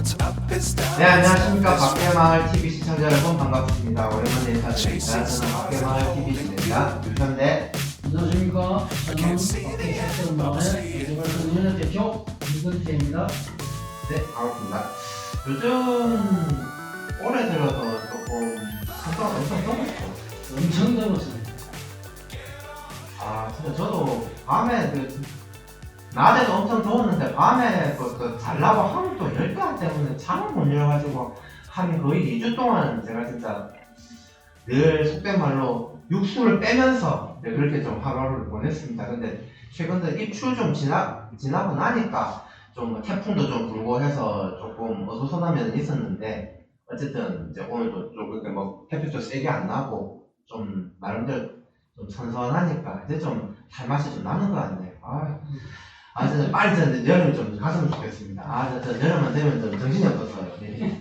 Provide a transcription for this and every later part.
네, 안녕하십니까. 밖의마을 TV 시청자 여러분, 반갑습니다. 오랜만에 인사드립니다. 저는 밖의마을 TV 진행자 유현대. 안녕하십니까. 저는 밖의마을 개발동연합 대표 이근태입니다. 네, 반갑습니다. 요즘 올해 들어서 조금 한동안 엄청 더웠죠. 엄청 더웠습니다. 아, 진짜 저도 밤에 낮에도 엄청 더웠는데 밤에 자려고 하면 또 열대 때문에 잠을 못 이뤄가지고 한 거의 2주 동안 제가 진짜 늘 속된 말로 육수를 빼면서 그렇게 좀 하루를 보냈습니다. 근데 최근 들어 입추 좀 지나고 나니까 좀 태풍도 좀 불고 해서 조금 어수선하면 있었는데 어쨌든 이제 오늘도 좀 그렇게 뭐 햇빛도 세게 안 나고 좀 나름대로 좀 선선하니까 이제 좀 살맛이 좀 나는 것 같네요. 진짜 빨리 전 여름이 좀 갔으면 좋겠습니다. 저 여름만 되면 좀 정신이 없어서요. 네.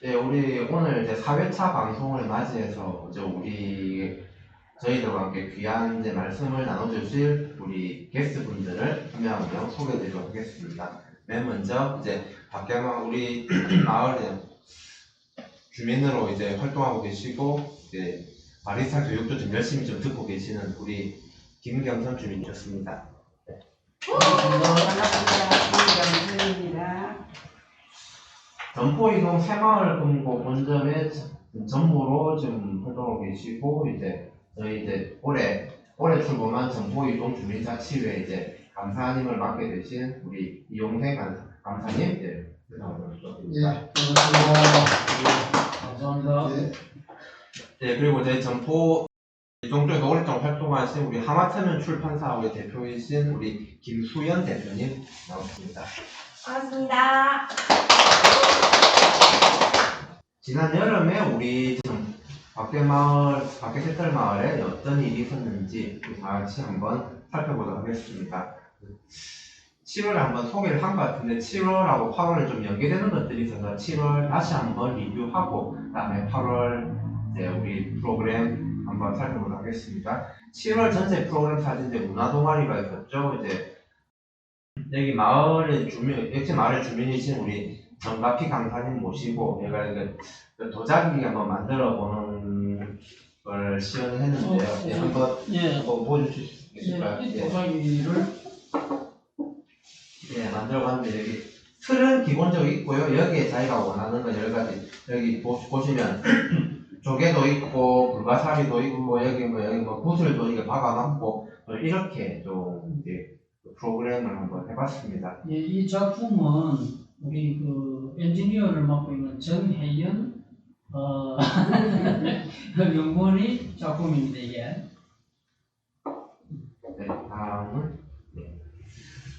네, 우리 오늘 이제 4회차 방송을 맞이해서 이제 저희들과 함께 귀한 이제 말씀을 나눠주실 우리 게스트분들을 한 명 한 명 소개해드리도록 하겠습니다. 맨 먼저 이제 밖에만 우리 마을에 주민으로 이제 활동하고 계시고 이제 바리스타 교육도 좀 열심히 좀 듣고 계시는 우리 김경선 주민이셨습니다. 반갑습니다. 김경선입니다. 점포이동 새마을 금고 본점의 전무로 지금 활동하고 계시고 저희 올해 출범한 점포이동 주민자치회 이제 감사님을 맡게 되신 우리 이용생 감사님 감사합니다. 네, 그리고 저희 점포 이동 쪽에서 오랫동안 활동하신 우리 하마천연 출판사업의 대표이신 우리 김수연 대표님 나오셨습니다. 반갑습니다. 지난 여름에 우리 밖의마을에 어떤 일이 있었는지 다 같이 한번 살펴보도록 하겠습니다. 7월에 한번 소개를 한 것 같은데 7월하고 8월에 좀 연계되는 것들이 있어서 7월 다시 한번 리뷰하고 그다음에 8월 이제 우리 프로그램 한번 살펴보도록 하겠습니다. 7월 전체 프로그램 사진 이제 문화동아리가 있었죠. 이제 여기 마을의 주민이신 우리 정가피 강사님 모시고 얘가 도자기 한번 만들어 보는 걸 시연을 했는데요. 한번 보여주실 수 있을까요? 이 도자기를 만들어 봤는데 여기 틀은 기본적으로 있고요. 여기에 자기가 원하는 건 여러 가지 여기 보시면 조개도 있고 불가사리도 있고 여기 구슬도 이게 박아놨고 이렇게 좀 이제 프로그램을 한번 해봤습니다. 이 작품은 우리 그 엔지니어를 맡고 있는 정혜연 연구원이 작품입니다. 이게. 네,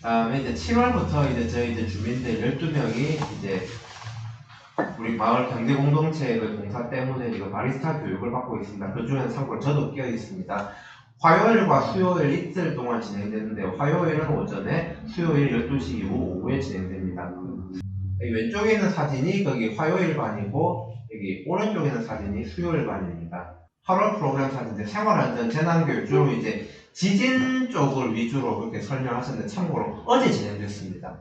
다음에 이제 7월부터 이제 저희 주민들 12명이 이제 우리 마을 경제 공동체의 봉사 때문에 지금 바리스타 교육을 받고 있습니다. 그 중에는 참고로 저도 끼어 있습니다. 화요일과 수요일 이틀 동안 진행되는데 화요일은 오전에, 수요일 12시 이후 오후에 진행됩니다. 여기 왼쪽에 있는 사진이 거기 화요일 반이고 여기 오른쪽에 있는 사진이 수요일 반입니다. 8월 프로그램 사진인데 생활안전 재난교육 주로 이제 지진 쪽을 위주로 그렇게 설명하셨는데 참고로 어제 진행됐습니다.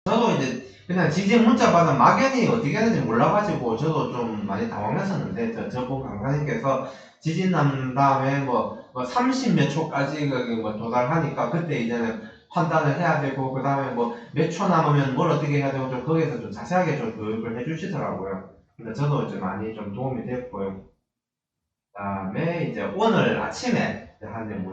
저도 이제 그냥 지진 문자 받은 막연히 어떻게 하는지 몰라가지고 저도 좀 많이 당황했었는데 저분 강사님께서 지진 난 다음에 30 몇 초까지 도달하니까 그때 이제는 판단을 해야 되고 그 다음에 몇 초 남으면 뭘 어떻게 해야 되고 좀 거기에서 좀 자세하게 좀 교육을 해주시더라고요. 근데 저도 이제 많이 좀 도움이 됐고요. 그 다음에 이제 오늘 아침에 한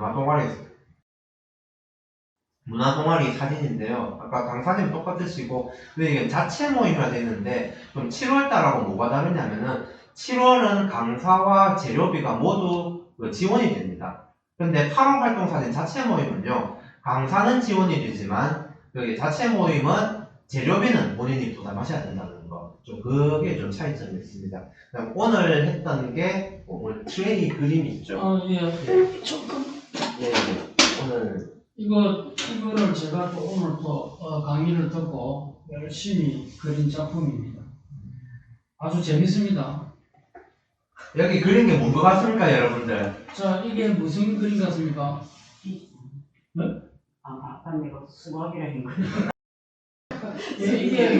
문화동아리 사진인데요. 아까 강사님 똑같으시고 근데 이게 자체 모임이라 되는데 좀 7월달하고 뭐가 다르냐면은 7월은 강사와 재료비가 모두 지원이 됩니다. 근데 8월 활동 사진 자체 모임은요. 강사는 지원이 되지만 여기 자체 모임은 재료비는 본인이 부담하셔야 된다는 거. 좀 그게 좀 차이점이 있습니다. 그다음 오늘 했던 게 오늘 트레이 그림이 있죠. 조금. 오늘 이거를 제가 또 오늘 또 강의를 듣고 열심히 그린 작품입니다. 아주 재밌습니다. 여기 그린 게 뭔 것 같습니까, 여러분들? 자, 이게 무슨 그림 같습니까? 아까 내가 수박이라는 거. 이게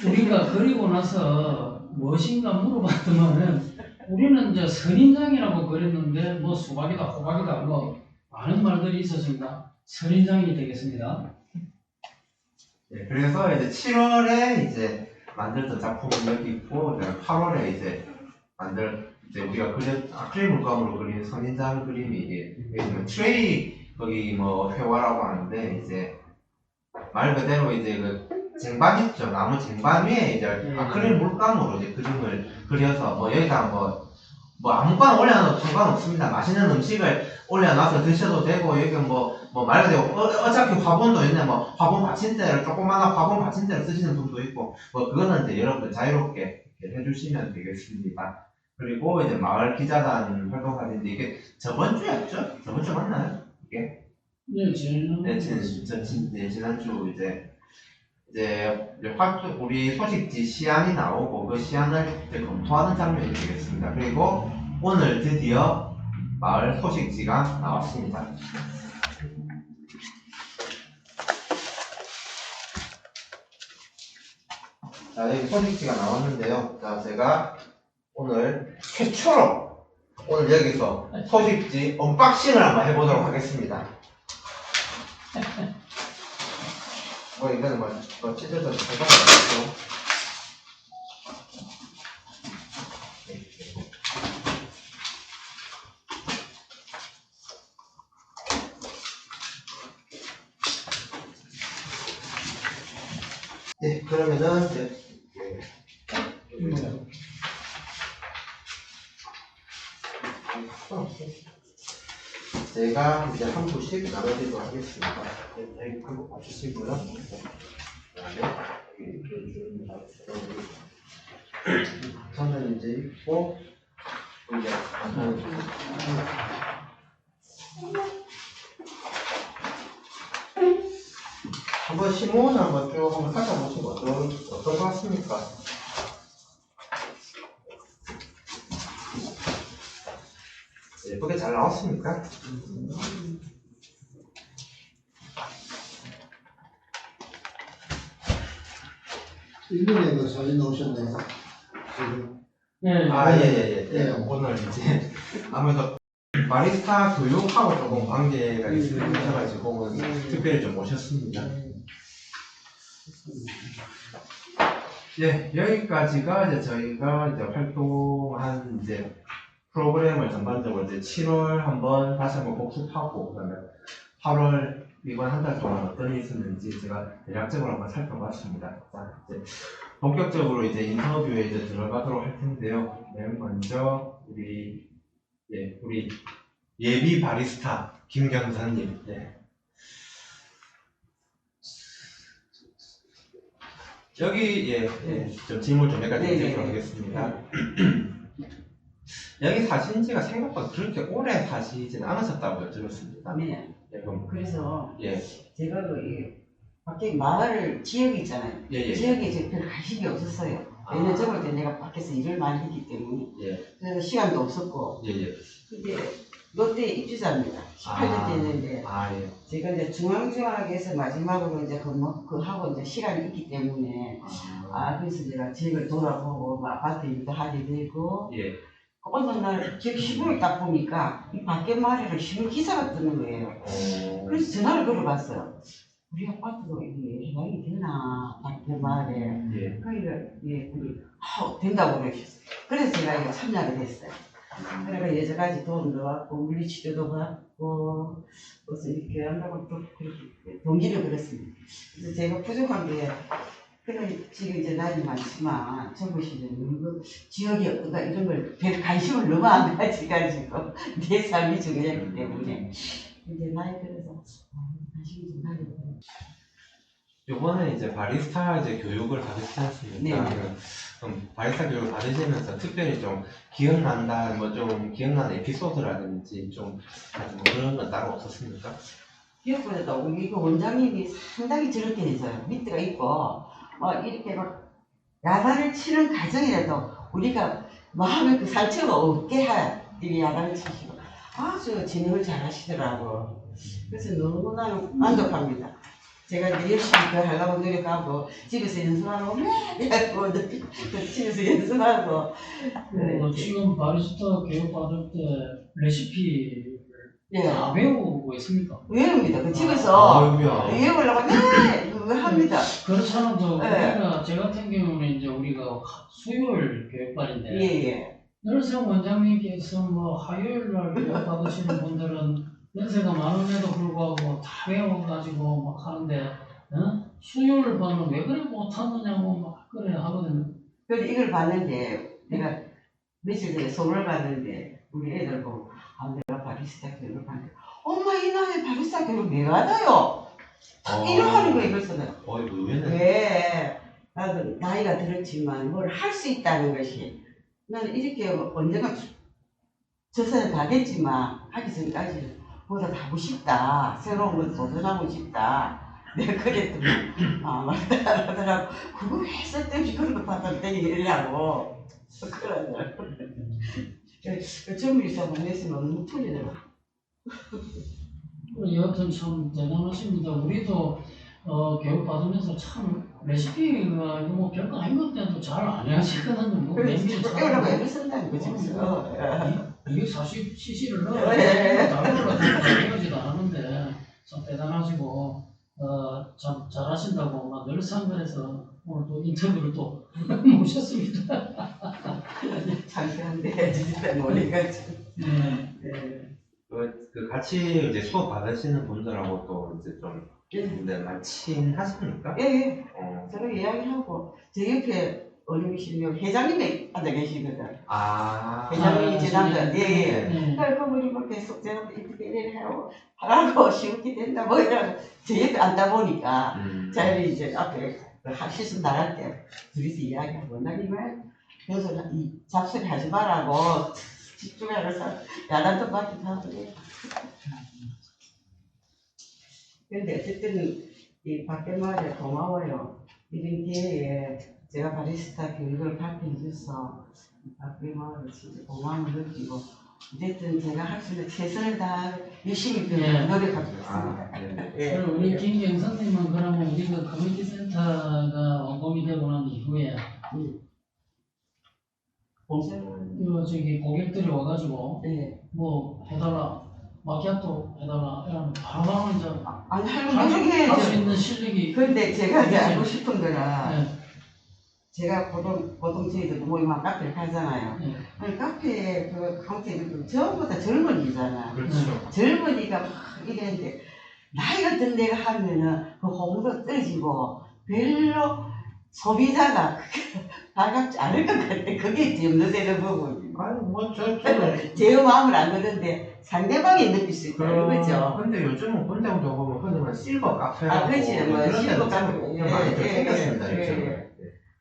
우리가 그리고 나서 무엇인가 물어봤더만은 우리는 이제 선인장이라고 그랬는데 뭐 수박이다 호박이다 뭐 많은 말들이 있었습니다. 선인장이 되겠습니다. 네, 그래서 이제 7월에 이제 만들던 작품은 여기 있고, 8월에 이제 이제 우리가 아크릴 물감으로 그린 선인장 그림이 이게 트레이 거기 뭐 회화라고 하는데 이제 말 그대로 이제 그 쟁반 있죠, 나무 쟁반 위에 이제 아크릴 물감으로 이제 그림을 그려서 뭐 여기다 뭐 아무거나 올려놔도 상관없습니다. 맛있는 음식을 올려놔서 드셔도 되고, 여기 뭐 말 그대로 어차피 화분도 있네, 뭐 화분 받침대를 조그마한 화분 받침대를 쓰시는 분도 있고, 뭐 그거는 이제 여러분들 자유롭게 이렇게 해주시면 되겠습니다. 그리고 이제 마을 기자단 활동 사진인데 이게 저번 주였죠? 저번 주 맞나요? 이게? 네, 지난주 이제 우리 소식지 시안이 나오고 그 시안을 이제 검토하는 장면이 되겠습니다. 그리고 오늘 드디어 마을 소식지가 나왔습니다. 자, 여기 소식지가 나왔는데요. 자, 제가 오늘 최초로 오늘 여기서 소식지 언박싱을 한번 해보도록 하겠습니다. 이거는 뭐 찢어져서 해봤죠. 네, 그러면은 이제 제가 이제 한 부씩 나눠드리도록 하겠습니다. 여기 한번 봐주시고요. 그다음에 이렇게 줍니다. 저는 이제 있고 이제 한번 시몬을 한번 쭉 한번 살펴보시고 어떤 것 같습니까? 예쁘게 잘 나왔습니까? 일본에 그 사진 나오셨네요. 지금. 네. 예. 오늘 이제 아무래도 바리스타 교육하고 조금 관계가 있으셔가지고 특별히 좀 모셨습니다. 예, 여기까지가 이제 저희가 이제 활동한 이제 프로그램을 전반적으로 이제 7월 다시 한번 복습하고, 그다음에 8월 이번 한 달 동안 어떤 일이 있었는지 제가 대략적으로 한번 살펴봤습니다. 자, 이제 본격적으로 이제 인터뷰에 이제 들어가도록 할 텐데요. 맨 먼저 우리 예비 바리스타 김경선님. 네. 여기 좀 질문 좀 몇 가지 드리도록 하겠습니다. 여기 사신 지가 생각보다 그렇게 오래 사시진 않으셨다고 들었습니다. 네. 그럼 그래서 예. 제가 밖에 마을 지역이 있잖아요. 예. 지역에 제가 별 관심이 없었어요. 왜냐면 저번 때 내가 밖에서 일을 많이 했기 때문에. 예. 그래서 시간도 없었고. 예. 근데 롯데 입주자입니다. 18년 됐는데. 예. 제가 이제 중앙지역에서 마지막으로 이제 하고 이제 시간이 있기 때문에. 그래서 제가 지역을 돌아보고 뭐 아파트 일도 하게 되고. 예. 어느 날 지역 시골에 딱 보니까 이 밖에 마을에는 신문 기사가 뜨는 거예요. 그래서 전화를 걸어봤어요. 우리 아파트도 이게 해당이 되나 밖에 마을에. 예. 그러니까 된다고 그러셨어요. 그래서 제가 이거 참여하게 됐어요. 그래서 여태까지 돈도 받고 물리치료도 받고 그래서 이렇게 한다고 또 그렇게 동기를 그랬습니다. 그래서 제가 부족한 게 지금 이제 나이 많지만 젊으시는 그 지역이 어떤가 이런 걸 별 관심을 너무 안 가지가지고 내 삶이 중요했기 때문에 이제 나이 들어서 관심이 좀 가게 돼요. 요번에 이제 바리스타 교육을 받으시지 않습니까? 네. 그럼 바리스타 교육을 받으시면서 특별히 좀 기억나는 에피소드라든지 좀 그런 건 따로 없었습니까? 기억보다도 우리 그 원장님이 상당히 저렇게 해서요. 밑에가 있고 이렇게 막 야단을 치는 과정이라도 우리가 마음에 그 상처가 없게 이렇게 야단을 치시고 아주 진행을 잘 하시더라고. 그래서 너무나 만족합니다. 제가 이제 열심히 그걸 하려고 노력하고 집에서 연습하고 매일 집에서 연습하고 지금 바리스타 교육 받을 때 레시피를 예 다 외우고 있습니까? 외웁니다. 그 집에서 아이고야. 외우려고 매일 그거 합니다. 그렇잖아. 네. 제 같은 경우는 이제 우리가 수요일 교육반인데 예예. 늘상 원장님께서 뭐 화요일 날 교육 받으시는 분들은 연세가 많음에도 불구하고 다 외워가지고 막 하는데 수요일 반은 왜 그래 못하느냐고 막 그래 하거든요. 그래서 이걸 봤는데 내가 며칠 전에 선물 받는데 우리 애들 보고 내가 바리스타 교육을 받는데 엄마 이 나이에 바리스타 교육 왜 받아요? 이러 하는 거예요. 그래서 내가 의외네. 왜 나도 나이가 들었지만 뭘 할 수 있다는 것이 나는 이렇게 언젠가 저 세상 가겠지만 하기 전까지 보다 하고 싶다. 새로운 걸 도전하고 싶다. 내가 그랬더니 맞다 하더라고. 그거 왜 쓸데없이 그런 거 받아 땡기려고 그러더라고. 정밀 사고 냈으면 너무 틀리더라고. 여하튼 참 대단하십니다. 우리도 교육 받으면서 참 레시피가 이거 뭐 별거 아닌 것 때도 잘 안 하시거든요. 뭐 냄비를 배우려고 애를 쓴다는 거지. 그래서 240cc를 넣어야 해야지도 않았는데 참 대단하시고 참 잘하신다고 막 늘상 그래서 오늘 또 인터뷰를 또 모셨습니다. 창피한데 진짜 모르겠지. 네. 그 같이 이제 수업 받으시는 분들하고 또 이제 좀 예. 근데 친하십니까? 예. 어. 서로 이야기하고 제 옆에 어른이시면 회장님이 앉아 계시거든. 회장님이 제 남자. 예예. 네. 그러니까 우리 뭐 계속 제가 이렇게 일을 하라고 쉽게 된다 뭐 이러고 제 옆에 앉다 보니까 저희는 이제 앞에 실수 나갈 때 둘이서 이야기하고 나님은 그래서 이 잡소리 하지 말라고 집중해서 야단도 받기도 하고 그래요. 근데 어쨌든 이 밖에말에 고마워요. 이런 기회에 제가 바리스타 교육을 받게 해줘서 밖에말에 진짜 고마움을 느끼고 어쨌든 제가 할 수 있는 최선을 다해 열심히 노력하고 있습니다. 예. 그럼 우리 김경선님은 그러면 우리 그 커뮤니티 센터가 완공이 되고 난 이후에 저기 고객들이 와가지고 네. 뭐 해달라 마키아토 해달라 이러면 바로 이제 아니 할 수 해야죠. 있는 실력이. 근데 제가 이제 알고 싶은 거는 네. 제가 보통 저희들도 모임한 카페를 가잖아요. 네. 아니 카페 그 카운터는 전부 다 젊은이잖아. 그렇죠. 젊은이가 막 이랬는데 나이가 든 내가 하면은 그 홍도 떨어지고 별로 소비자가 반갑지 않을 것 같아. 그게 염려되는 부분. 아니 저는 제 마음을 안 그런데 상대방이 느낄 수 있다는 거죠. 근데 요즘은 본장도 보면 흔히 말 실버 카페라고 그렇지. 뭐 그런 실버 데도 카페. 좀 많이 생겼습니다. 요즘은.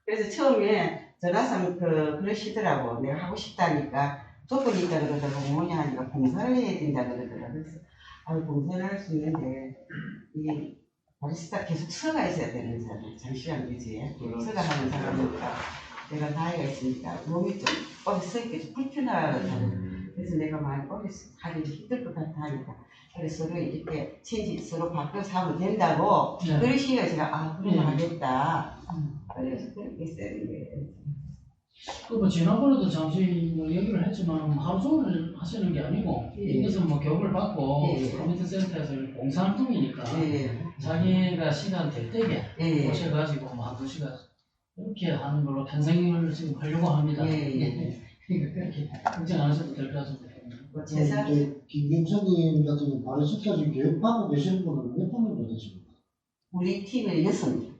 그래서 처음에 전화상 그러시더라고. 내가 하고 싶다니까 조건이 있다 그러더라고. 뭐냐 하니까 봉사를 해야 된다 그러더라고. 그래서 봉사를 할 수 있는데 이 바리스타 계속 서가 있어야 되는 사람. 장시간 그지. 서가 하는 사람이니까 내가 나이가 있으니까 몸이 좀 오래 서 있게 좀 불편하거든. 그래서 내가 많이 오래 하기 힘들 것 같아 하니까 그래서 서로 이렇게 체인지 서로 바꿔서 하면 된다고 네. 그러시니까 제가 그러면 하겠다. 음. 그래서 그렇게 쓰는 거예요. 뭐 지난번에도 잠시 뭐 얘기를 했지만 하루 종일 하시는 게 아니고 이것은 뭐 교육을 받고 커뮤니티 센터에서 봉사활동이니까 자기가 시간 될 때게 오셔가지고 뭐 한두 시간 이렇게 하는 걸로 편성을 지금 하려고 합니다. 그러니까 그렇게 걱정 안 하셔도 될 것 같습니다. 김경선님 같은 경우 바리스타 지금 교육받고 계시는 분은 몇 분 정도 되십니까? 우리 팀에 6명.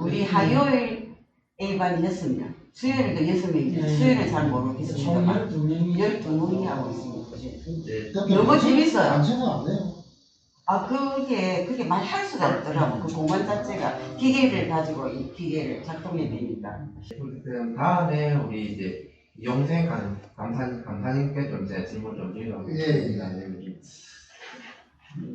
우리 네. 화요일 A반 6명. 수요일도 6명이죠. 수요일은 잘 모르겠습니다. 12명이 하고 있습니다. 너무 재밌어요. 완전히 안 돼요. 그게 말할 수가 없더라고. 그 공간 자체가 기계를 가지고 이 기계를 작동해야 되니까. 그럼 다음에 우리 이제 영생 강사님께 좀 제가 질문 좀 드리겠습니다.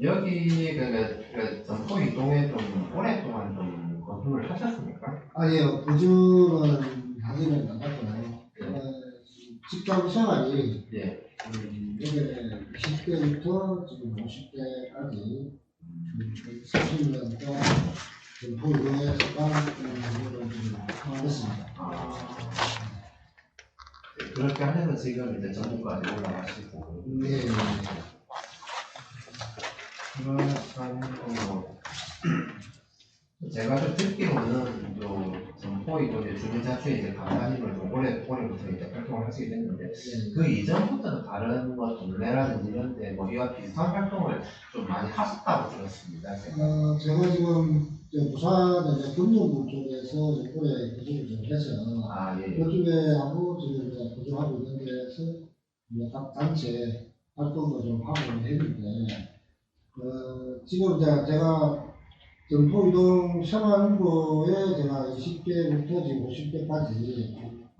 여기 그 점포 이동에 좀 오랫동안 좀 거주를 하셨습니까? 아니요, 거주는 하지는 않았고요. 직장 생활이 예. 예전에 10대부터 지금 50대까지 30년 동안 포유동에서 방을 했습니다. 그렇게 하면서 지금 이제 전국까지 올라가시고. 네. 제가 좀 듣기로는 또 전포이동의 주민자치회 이제 강사님을 좀 올해부터 이제 활동을 하시게 됐는데 그 이전부터는 다른 뭐 동네라든지 이런 데 뭐 이와 비슷한 활동을 좀 많이 하셨다고 들었습니다. 제가. 제가 지금 부산 이제 금융부 쪽에서 올해 구조를 좀 해서 아, 예. 그쪽에 하고 지금 이제 구조하고 있는 데서 이제 각 단체 활동도 좀 하고 했는데 지금 이제 제가 전포이동 생활인구에 제가 20대부터 지금 50대까지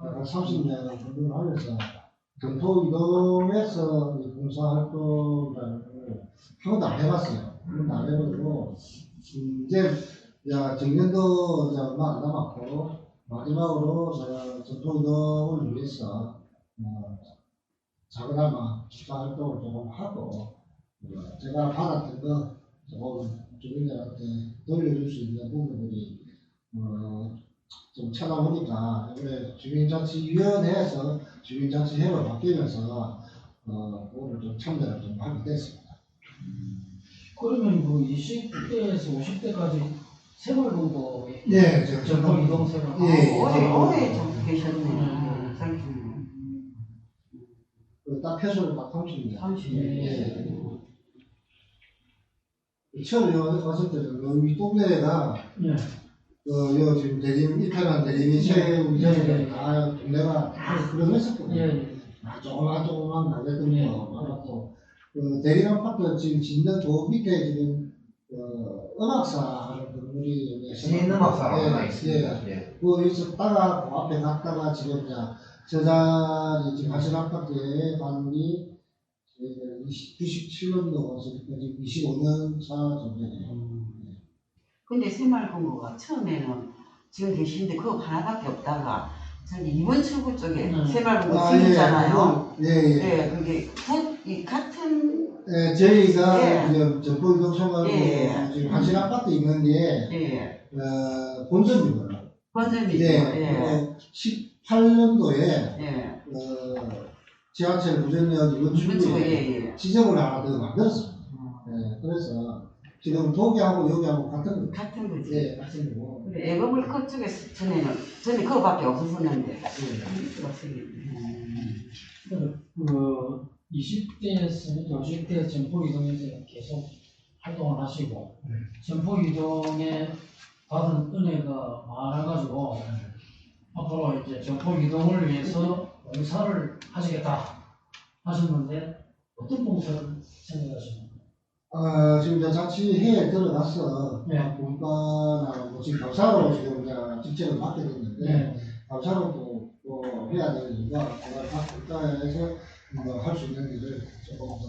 약 30년 근무를 하면서 전포이동에서 봉사활동이라는 걸 한 번도 안 해봤어요. 한 번도 안 해보고 이제 정년도 이제 얼마 안 남았고 마지막으로 제가 전포이동을 위해서 작은아마 봉사활동을 조금 하고 제가 받았던 거 조금 주민들한테 돌려줄 수 있는 부분들이 좀 찾아보니까 이번에 주민자치위원회에서 주민자치회로 바뀌면서 그거를 좀 참여를 좀 하게 됐습니다. 그러면 그 20대에서 50대까지 생활공고 네, 전포 이동 생활. 오래 좀 계셨네요. 딱 표준을 딱 30년. 30년. 예. 처음에 왔을 때는 이 동네가 네. 요 지금 대림 이태란 대림이 최고 이전에 다 동네가 다 그러했었거든요. 예. 조그만 가게들도 예. 많았고 대림 아파트 지금 짓는 그 밑에 지금 음악사 하는 건물이 신음악사라고 하나 예. 있습니다. 예. 거기서 따가 그 앞에 갔다가 지금 저 자리 지금 하신 아파트에 반이 97년도 지금 25년 차 정도 돼요. 근데 새마을금고가 처음에는 지금 계신데 그거 하나밖에 없다가 저기 이번 출구 쪽에 새마을금고 생겼잖아요. 예. 그게 이 같은 저희가 예. 지금 전포이동 생활고 예. 지금 한신 아파트 있는데 본점이거든요. 번점이죠. 예. 18년도에 예. 지하철 무전역 이번 그렇죠. 출구에 지점을 하나 더 만들었습니다. 그래서 지금 도기하고 여기하고 같은 거. 같은 거지. 예, 같은 거고. 그래, 애거물 그쪽에서 전에 그거밖에 없었었는데. 그 20대에서 50대 전포 이동에서 계속 활동을 하시고 전포 이동에 받은 은혜가 많아가지고 앞으로 이제 전포 이동을 위해서 봉사를 하시겠다 하셨는데 어떤 봉사를 생각하시나요? 지금 이제 자치회에 들어가서 네. 분과나 지금 감사로 지금 직책을 맡게 됐는데 네. 감사로 또 해야 될 이유가 각 분과에서 할 수 있는 일을 조금 더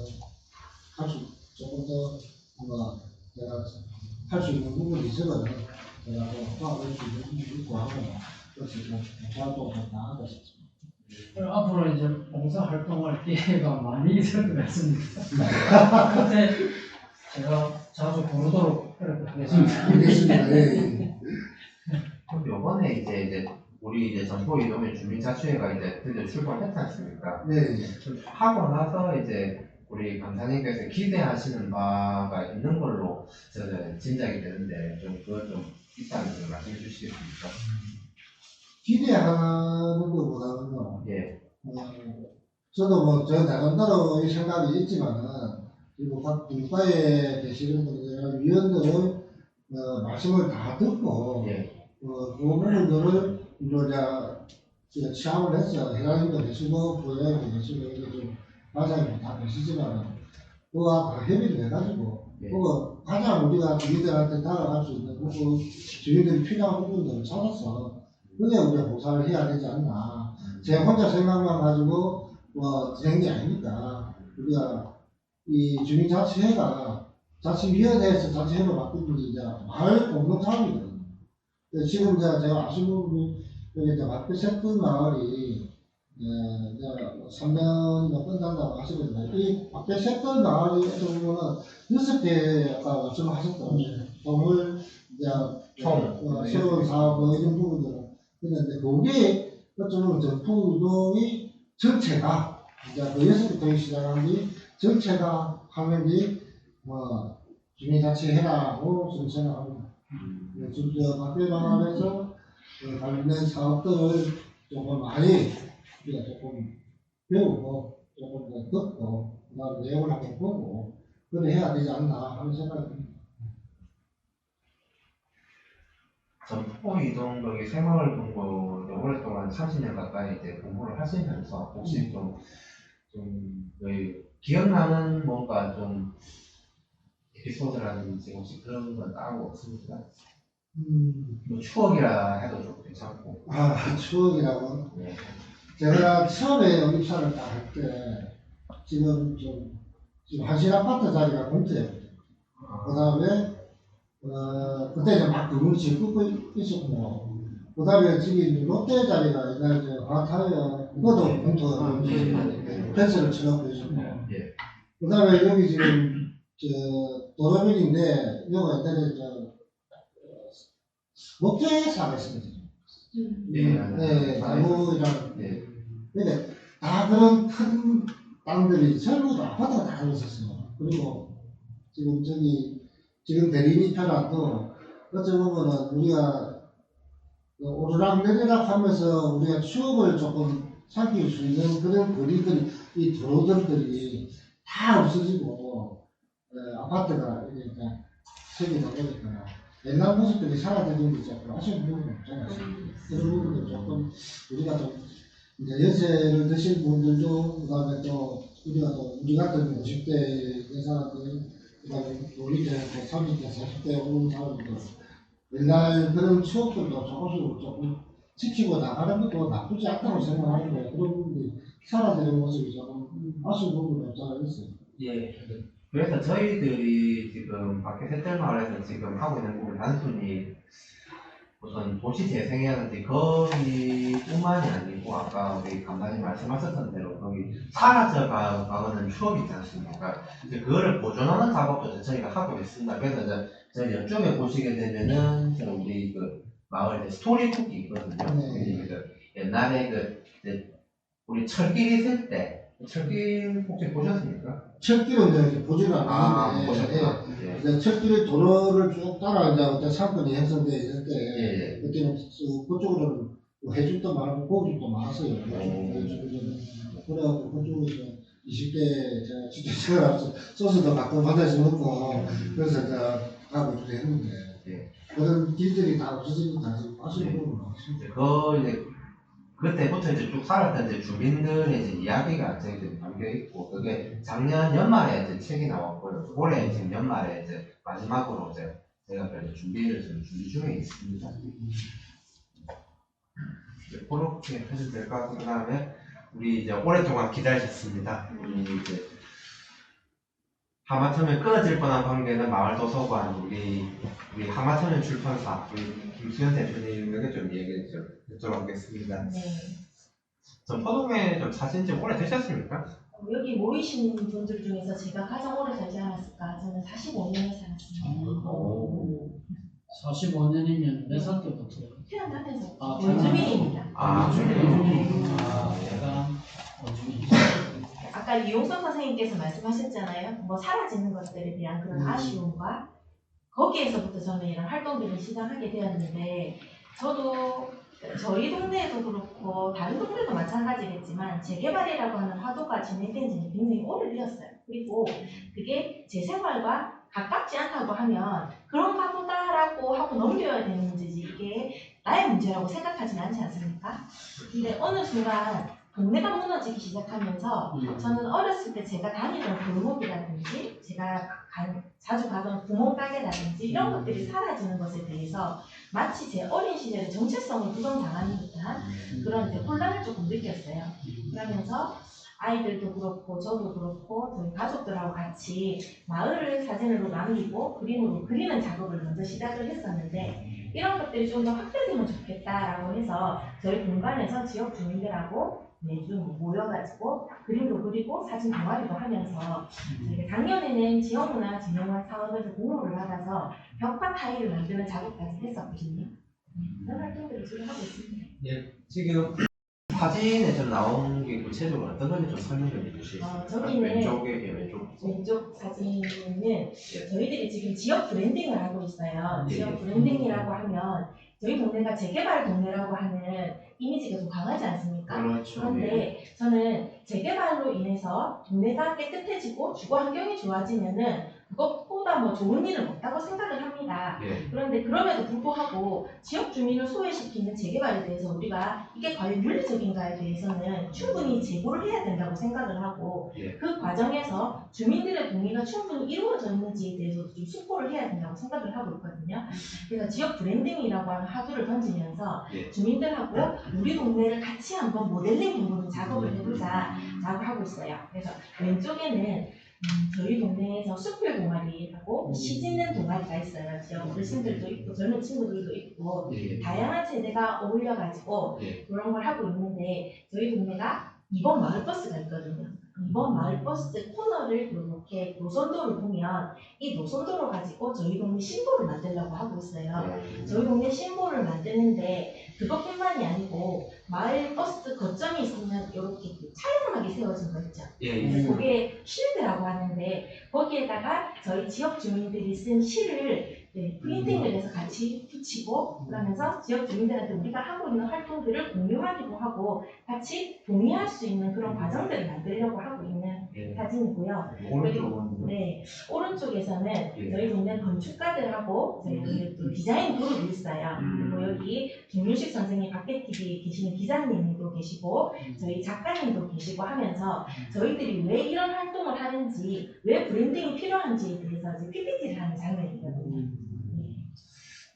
제가 할 수 있는 부분이 있으면 제가 도와줄 수 있는 부분이 있고 하면 그래서 봉사활동을 다 하고 있습니다. 앞으로 이제 봉사 활동할 기회가 많이 있을 것 같습니다. 그때 제가 자주 부르도록 하겠습니다. 알겠습니다. 예. 그럼 요번에 이제 우리 이제 전포이동의 주민자치회가 이제 드디어 출범했지 않습니까? 네. 하고 나서 이제 우리 강사님께서 기대하시는 바가 있는 걸로 저는 짐작이 되는데 좀 그걸 좀 있다면 좀 말씀해 주시겠습니까? 기대하는 것보다는요. 예. 저도 저 나름대로 이 생각이 있지만은 그리고 각 분과에 계시는 분들 위원들의 말씀을 다 듣고 예. 그 부분들을 이제 취합을 해서 회장님도 계시고 부회장님도 계시고 이게 좀 과장님도 다 계시지만은 그거와 다 협의를 해가지고 예. 그거 가장 우리가 주민들한테 다가갈 수 있는 부분 주민들이 필요한 부분들을 찾아서 그게 우리가 보상을 해야 되지 않나. 제 혼자 생각만 가지고 되는 게 아니니까 우리가 이 주민자치회가 자치위원회에서 자치회로 바뀐 게 이제 마을 공동사업이거든요. 지금 제가 아시는 분이 여기 이제 마을세트 마을이 이제 3년 끝난다고 하시거든요. 이 앞에 색깔 마을이 어떤 보면은 6개 아까 말씀하셨던 동물 이제 새로운 사업 뭐 이런 부분들은 그런데 그게 어쩌면 전푸동이 전체가 이제 그 6개통이 시작한 뒤 전체가 하는 뒤 뭐 주민자치 해라고 저는 생각합니다. 지금 박대 방안에서 관련된 사업들을 조금 많이 우리가 조금 배우고 조금 더 듣고 그다음에 내용을 한번 보고 그래 해야 되지 않나 하는 생각이 듭니다. 전포 이동 거기 새마을 동거 오랫동안 30년 가까이 이제 공부를 하시면서 혹시 좀 기억나는 뭔가 좀 에피소드라든지 혹시 그런 건 따로 없습니까? 뭐 추억이라 해도 좀 괜찮고. 추억이라고. 네. 제가 처음에 입사를 딱 할 때 지금 한신 아파트 자리가 공터였거든요. 그 다음에 그때 이제 막 건물 짓고 있었고, 그 다음에 지금 롯데 자리가 옛날에 화타이어 그것도 공터 펜스를 쳐놓고 있었고, 그 다음에 여기 지금 도로변인데 여기가 옛날에 목재사가 있습니다. 나무이랑. 근데 다 그런 큰 땅들이 전부 다 아파트가 다 있었어요. 그리고 지금 대리니 편안도 어찌 보면은 우리가 오르락 내리락 하면서 우리가 추억을 조금 삼킬 수 있는 그런 거리들이, 이 도로들이 다 없어지고, 아파트가 그러니까 생기다 보니까 옛날 모습들이 사라지는 게 조금 아쉬운 부분이 없잖아요. 그런 부분도 조금 우리가 좀 이제 연세를 드신 분들도 그다음에 또 우리가 또 우리 같은 50대 사람들 그다음에 우리 이제 30대 40대 오는 사람들 옛날 그런 추억들도 조금씩 조금 지키고 나가는 것도 나쁘지 않다고 생각하는 거예요. 그런 부분들이 사라지는 모습이 조금 아쉬운 부분이 없잖아 있어요. 예. 그래서 저희들이 지금 밖에 셋들마을에서 지금 하고 있는 부분 단순히 우선 도시 재생이라든지 거기뿐만이 아니고 아까 우리 감독님 말씀하셨던 대로 거기 사라져가는 추억이 있지 않습니까? 이제 그거를 보존하는 작업도 저희가 하고 있습니다. 그래서 저희 이쪽에 보시게 되면은 우리 그 마을에 스토리북이 있거든요. 옛날에 우리 철길 있을 때 철길 혹시 보셨습니까? 철길은 이제 보지는 않았는데, 보셨구나. 철길 도로를 쭉 따라 이제 어떤 사건이 형성되어 있을 때, 그때는 그쪽으로는 해줄도 많고 고기도 많았어요. 그래갖고 그쪽에서 20대 제가 진짜 생활하면서 소스도 가끔 받아서 먹고, 그래서 제가 가고 이렇게 했는데, 그런 길들이 다 없어지니까 지금 아쉬운 부분은 없습니다. 그때부터 이제 쭉 살았던 이제 주민들의 이제 이야기가 저희들이 담겨 있고, 그게 작년 연말에 이제 책이 나왔고요. 올해 지금 연말에 이제 마지막으로 이제 제가 준비 중에 있습니다. 이제 그렇게 하시면 될 것 같고, 그 다음에 우리 이제 오랫동안 기다리셨습니다. 우리 이제 하마터면 끊어질 뻔한 관계는 마을도서관, 우리 하마터면 출판사, 우리 김수현 대표님에게 좀 얘기를 좀 여쭤보겠습니다. 네. 전포동에 좀 사신 지 오래 되셨습니까? 여기 모이신 분들 중에서 제가 가장 오래 살지 않았을까? 저는 45년을 살았습니다. 45년이면 몇 살 때부터요? 태어나면서 아, 원주민입니다. 주민이구나. 내가 원주민. 아까 이용선 선생님께서 말씀하셨잖아요. 뭐 사라지는 것들에 대한 그런 아쉬움과 거기에서부터 저는 이런 활동들을 시작하게 되었는데, 저도 저희 동네에도 그렇고 다른 동네도 마찬가지겠지만 재개발이라고 하는 화두가 진행된 지는 굉장히 오래되었어요. 그리고 그게 제 생활과 가깝지 않다고 하면 그런가 보다라고 하고 넘겨야 되는 문제지 이게 나의 문제라고 생각하지는 않지 않습니까? 근데 어느 순간 동네가 무너지기 시작하면서 저는 어렸을 때 제가 다니던 골목이라든지 제가 자주 가던 구멍가게라든지 이런 것들이 사라지는 것에 대해서 마치 제 어린 시절에 정체성을 부정당하는 듯한 그런 이제 혼란을 조금 느꼈어요. 그러면서 아이들도 그렇고 저도 그렇고 저희 가족들하고 같이 마을을 사진으로 남기고 그림으로 그리는 작업을 먼저 시작을 했었는데, 이런 것들이 좀 더 확대되면 좋겠다라고 해서 저희 공간에서 지역 주민들하고 매주 모여가지고 그림도 그리고 사진 동아리도 하면서 저희가 작년에는 지역문화 진흥원 사업에서 공모를 받아서 벽화 타일을 만드는 작업까지 했었거든요. 그런 활동들을 지금 하고 있습니다. 예, 지금 사진에 좀 나온 게 구체적으로 어떤 건지 좀 설명 좀 해주시겠어요? 저기는 왼쪽에 왼쪽. 왼쪽 사진은 저희들이 지금 지역 브랜딩을 하고 있어요. 예. 지역 브랜딩이라고 하면 저희 동네가 재개발 동네라고 하는 이미지가 좀 강하지 않습니까? 그렇죠. 예. 그런데 저는 재개발로 인해서 동네가 깨끗해지고 주거 환경이 좋아지면은 그것보다 뭐 좋은 일은 없다고 생각을 합니다. 예. 그런데 그럼에도 불구하고 지역 주민을 소외시키는 재개발에 대해서 우리가 이게 과연 윤리적인가에 대해서는 충분히 제고를 해야 된다고 생각을 하고 예. 그 과정에서 주민들의 동의가 충분히 이루어져 있는지에 대해서도 좀 숙고를 해야 된다고 생각을 하고 있거든요. 그래서 지역 브랜딩이라고 하는 화두를 던지면서 예. 주민들하고 우리 동네를 같이 한번 모델링 해보는 작업을 해보자 라고 하고 있어요. 그래서 왼쪽에는 저희 동네에서 숲길 동아리하고 시 짓는 동아리가 있어요. 지역 어르신들도 있고 젊은 친구들도 있고 예. 다양한 세대가 어울려가지고 예. 그런 걸 하고 있는데 저희 동네가 이번 마을버스가 있거든요. 이번 마을버스 코너를 이렇게 노선도를 보면 이 노선도를 가지고 저희 동네 심보를 만들려고 하고 있어요. 저희 동네 심보를 만드는데 그것뿐만이 아니고 마을버스 거점이 있으면 이렇게 찬란하게 세워진 거 있죠. 예. 그게 실드라고 하는데 거기에다가 저희 지역 주민들이 쓴 시를 프린팅을 해서 같이 붙이고 그러면서 지역 주민들한테 우리가 하고 있는 활동들을 공유하기도 하고 같이 동의할 수 있는 그런 과정들을 만들려고 하고 있는 예. 사진이고요. 오른쪽은 네, 오른쪽에서는 예. 저희 동네 건축가들하고 저희 동네 또 디자인 그룹이 있어요. 그리고 여기 김윤식 선생님 밖에 TV에 계시는 기자님도 계시고 저희 작가님도 계시고 하면서 저희들이 왜 이런 활동을 하는지 왜 브랜딩이 필요한지에 대해서 이제 PPT를 하는 장면이거든요.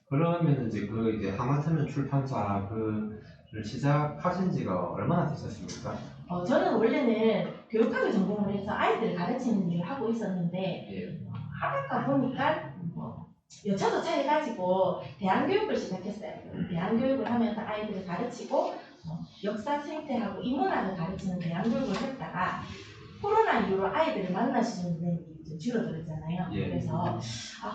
그러면 이제 그 이제 하마터면 출판사 그를 시작하신 지가 얼마나 되셨습니까? 저는 원래는 교육학을 전공을 해서 아이들을 가르치는 일을 하고 있었는데 예. 하다가 보니까 여차저차해가지고 대안교육을 시작했어요. 대안교육을 하면서 아이들을 가르치고 역사 생태하고 인문학을 가르치는 대안교육을 했다가 코로나 이후로 아이들을 만날 수 있는 일이 좀 줄어들었잖아요. 예. 그래서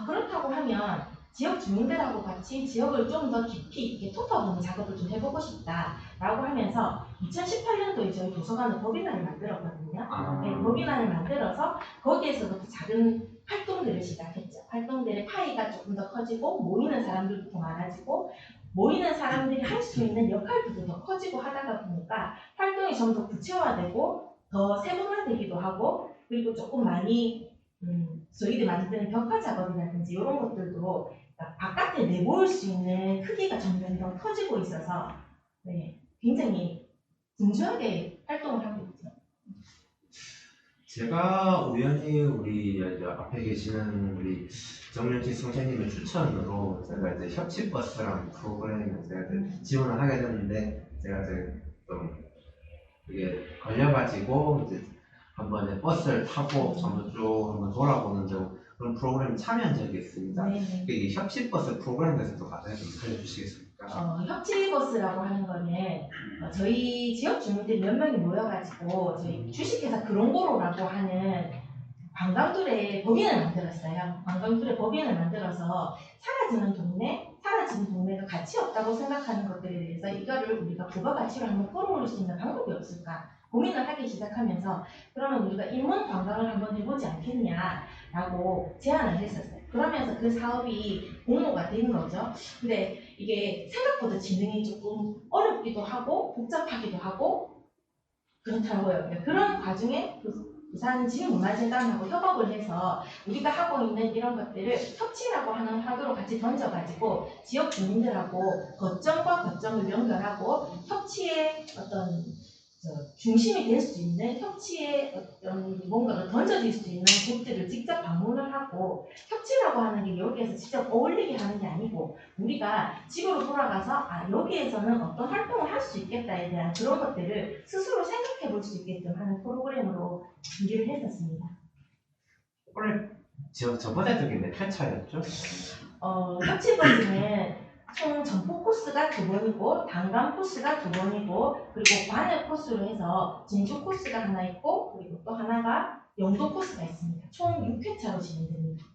그렇다고 하면 지역 주민들하고 같이 지역을 좀 더 깊이 있게 톱어보는 작업을 좀 해보고 싶다라고 하면서 2018년도에 저희 도서관을 법인화를 만들었거든요. 네, 법인화를 만들어서 거기에서부터 작은 활동들을 시작했죠. 활동들의 파이가 조금 더 커지고 모이는 사람들도 더 많아지고 모이는 사람들이 할 수 있는 역할들도 더 커지고 하다가 보니까 활동이 좀 더 구체화되고 더 세분화되기도 하고 그리고 조금 많이 저희들이 만드는 벽화 작업이라든지 이런 것들도 바깥에 내보일 수 있는 크기가 점점 더 커지고 있어서 네, 굉장히 분주하게 활동을 하고 있죠. 제가 우연히 우리 이제 앞에 계시는 우리 정윤지 선생님의 추천으로 제가 이제 협치버스라는 프로그램에 제가 이제 지원을 하게 됐는데 제가 이제 좀 이게 걸려가지고 이제 한번 이제 버스를 타고 전부 쭉 한번 돌아보는 그런 프로그램에 참여한 적이 있습니다. 네. 이 협치버스 프로그램에 대해서도 간단히 좀 알려주시겠습니까? 협치버스라고 하는 거는 저희 지역 주민들이 몇 명이 모여가지고 저희 주식회사 그롱고로라고 하는 관광툴의 법인을 만들었어요. 관광툴의 법인을 만들어서 사라지는 동네가 가치 없다고 생각하는 것들에 대해서 이거를 우리가 부가가치로 한번 끌어올릴 수 있는 방법이 없을까 고민을 하기 시작하면서 그러면 우리가 인문 관광을 한번 해보지 않겠냐라고 제안을 했었어요. 그러면서 그 사업이 공모가 된 거죠. 근데 이게 생각보다 진행이 조금 어렵기도 하고 복잡하기도 하고 그렇더라고요. 그런 과정에 부산 지문문화재단하고 협업을 해서 우리가 하고 있는 이런 것들을 협치라고 하는 화두로 같이 던져가지고 지역 주민들하고 거점과 거점을 연결하고 협치의 어떤 중심이 될 수 있는 협치의 어떤 뭔가가 던져질 수 있는 곳들을 직접 방문을 하고 협치라고 하는 게 여기에서 직접 어울리게 하는 게 아니고 우리가 집으로 돌아가서 여기에서는 어떤 활동을 할 수 있겠다에 대한 그런 것들을 스스로 생각해 볼 수 있게끔 하는 프로그램으로 준비를 했었습니다. 원래 저번에 저게 몇 회차였죠? 협치버스는 총 점포 코스가 2번이고 단감 코스가 2번이고 그리고 관을 코스로 해서 진주 코스가 하나 있고 그리고 또 하나가 영도 코스가 있습니다. 총 6회차로 진행됩니다.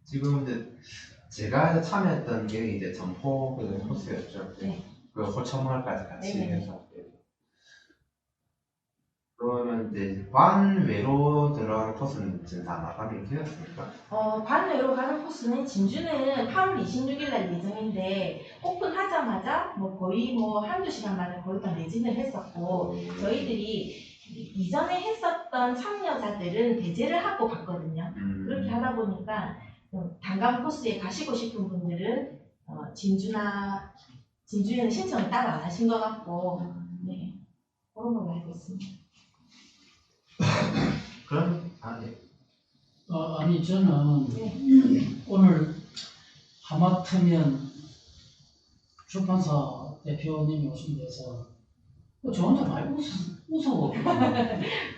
지금 이제 제가 참여했던 게 이제 점포 그 코스였죠. 네. 그 호천마을까지 같이 네네. 해서. 그러면 이제 관외로 들어가는 코스는 지금 다 마감이 되었습니까? 관외로 가는 코스는 진주는 8월 26일 날 예정인데 오픈하자마자 뭐 거의 뭐 한두 시간 만에 거의 다 매진을 했었고 저희들이 이전에 했었던 참여자들은 배제를 하고 갔거든요. 그렇게 하다 보니까 단감 코스에 가시고 싶은 분들은 진주에는 신청을 따로 안 하신 것 같고 네 그런 걸로 알고 있습니다. 그럼 네. 아니 저는 네. 오늘 하마터면 출판사 대표님이 오신 데서 저 혼자 많이 웃어.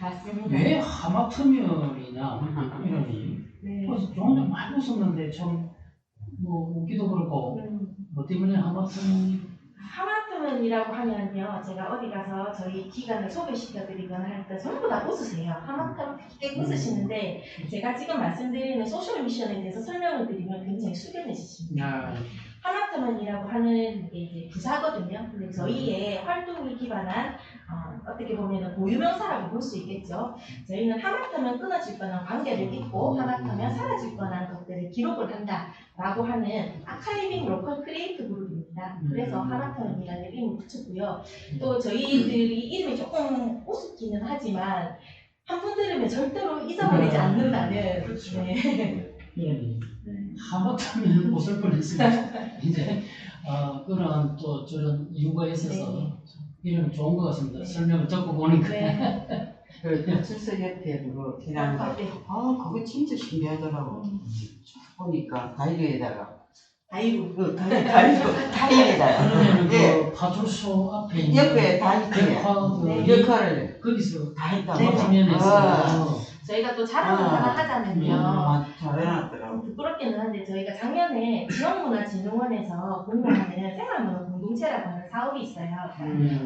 맞습니다. 왜 하마터면이냐 이러니. 네. 그래서 저 혼자 많이 웃었는데 참 뭐 웃기도 그렇고 뭐 때문에 하마터면 하마터면이라고 하면요, 제가 어디 가서 저희 기관을 소개시켜드리거나 할 때 전부 다 웃으세요. 하마터면 꽤 웃으시는데 제가 지금 말씀드리는 소셜 미션에 대해서 설명을 드리면 굉장히 숙연해지십니다. 하마터면이라고 하는 게 이제 부사거든요. 근데 저희의 활동을 기반한 어떻게 보면 고유명사라고 볼 수 있겠죠. 저희는 하마터면 끊어질 거나 관계를 잇고 하마터면 사라질 거나 것들을 기록을 한다라고 하는 아카이빙 로컬 크리에이트 그룹입니다. 그래서 하마터면이라는 이름을 붙였고요. 또 저희들이 이름이 조금 우습기는 하지만 한 번 들으면 절대로 잊어버리지 않는다는. 그렇죠. 네. 이러니 하마터면 웃을 뻔했습니다. 이제 그런 또 저런 이유가 있어서 이름이 좋은 것 같습니다. 설명을 듣고 보니까. 네. 그 출석 옆에 그거 지난 거. 네. 그거 진짜 신기하더라고. 보니까 다이어에다가 아이고. 다이어에다가 그러면 예. 그 파출소 앞에 있는 옆에 다이어에 백화 그 네. 역할을 거기서 다 했다고. 네. 하마터면에 있어요. 저희가 또 자랑을 하나 하자면요. 잘해놨더라고. 부끄럽기는 한데 저희가 작년에 지역문화진흥원에서 공모하는 생활문화 공동체라고 하는 사업이 있어요.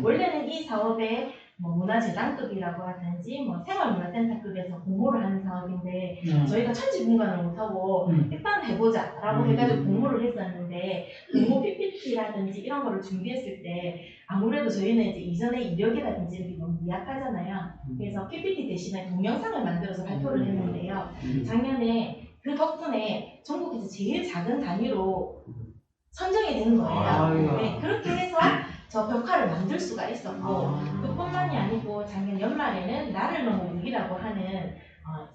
원래는 이 사업에 뭐 문화재단급이라고 하든지 뭐 생활문화센터급에서 공모를 하는 사업인데 저희가 천지분간을 못하고 일단 해보자라고 해가지고 공모를 했었는데 공모 PPT라든지 이런 거를 준비했을 때 아무래도 저희는 이제 이전에 이력이라든지 이렇게 너무 미약하잖아요. 그래서 PPT 대신에 동영상을 만들어서 발표를 했는데요. 작년에 그 덕분에 전국에서 제일 작은 단위로 선정이 된 거예요. 네, 그렇게 해서 저 벽화를 만들 수가 있었고 그뿐만이 아니고 작년 연말에는 나를 너무 무기라고 하는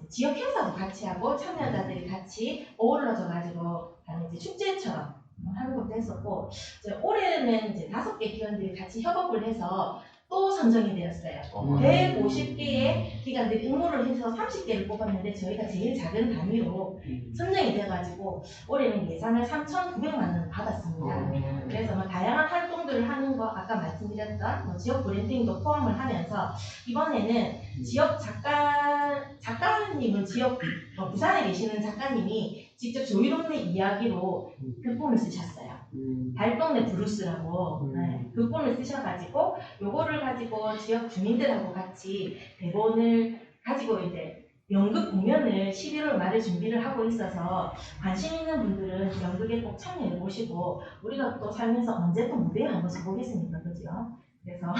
지역 행사도 같이 하고 참여자들이 같이 어우러져 가지고 하는 이제 축제처럼 하는 것도 했었고 이제 올해는 이제 5개 기관들이 같이 협업을 해서 또 선정이 되었어요. 150개의 기관들이 응모를 해서 30개를 뽑았는데 저희가 제일 작은 단위로 선정이 돼가지고 올해는 예산을 3,900만 원 받았습니다. 그래서 뭐 다양한 활동들을 하는 거 아까 말씀드렸던 뭐 지역 브랜딩도 포함을 하면서 이번에는 지역 작가님은 지역 부산에 계시는 작가님이 직접 조이동네 이야기로 극본을 쓰셨어요. 달동네 브루스라고 극본을 쓰셔가지고 요거를 가지고 지역 주민들하고 같이 대본을 가지고 이제 연극 공연을 11월 말에 준비를 하고 있어서 관심 있는 분들은 연극에 꼭 참여해 보시고 우리가 또 살면서 언제 또 무대에 한 번씩 보겠습니까, 그죠? 그래서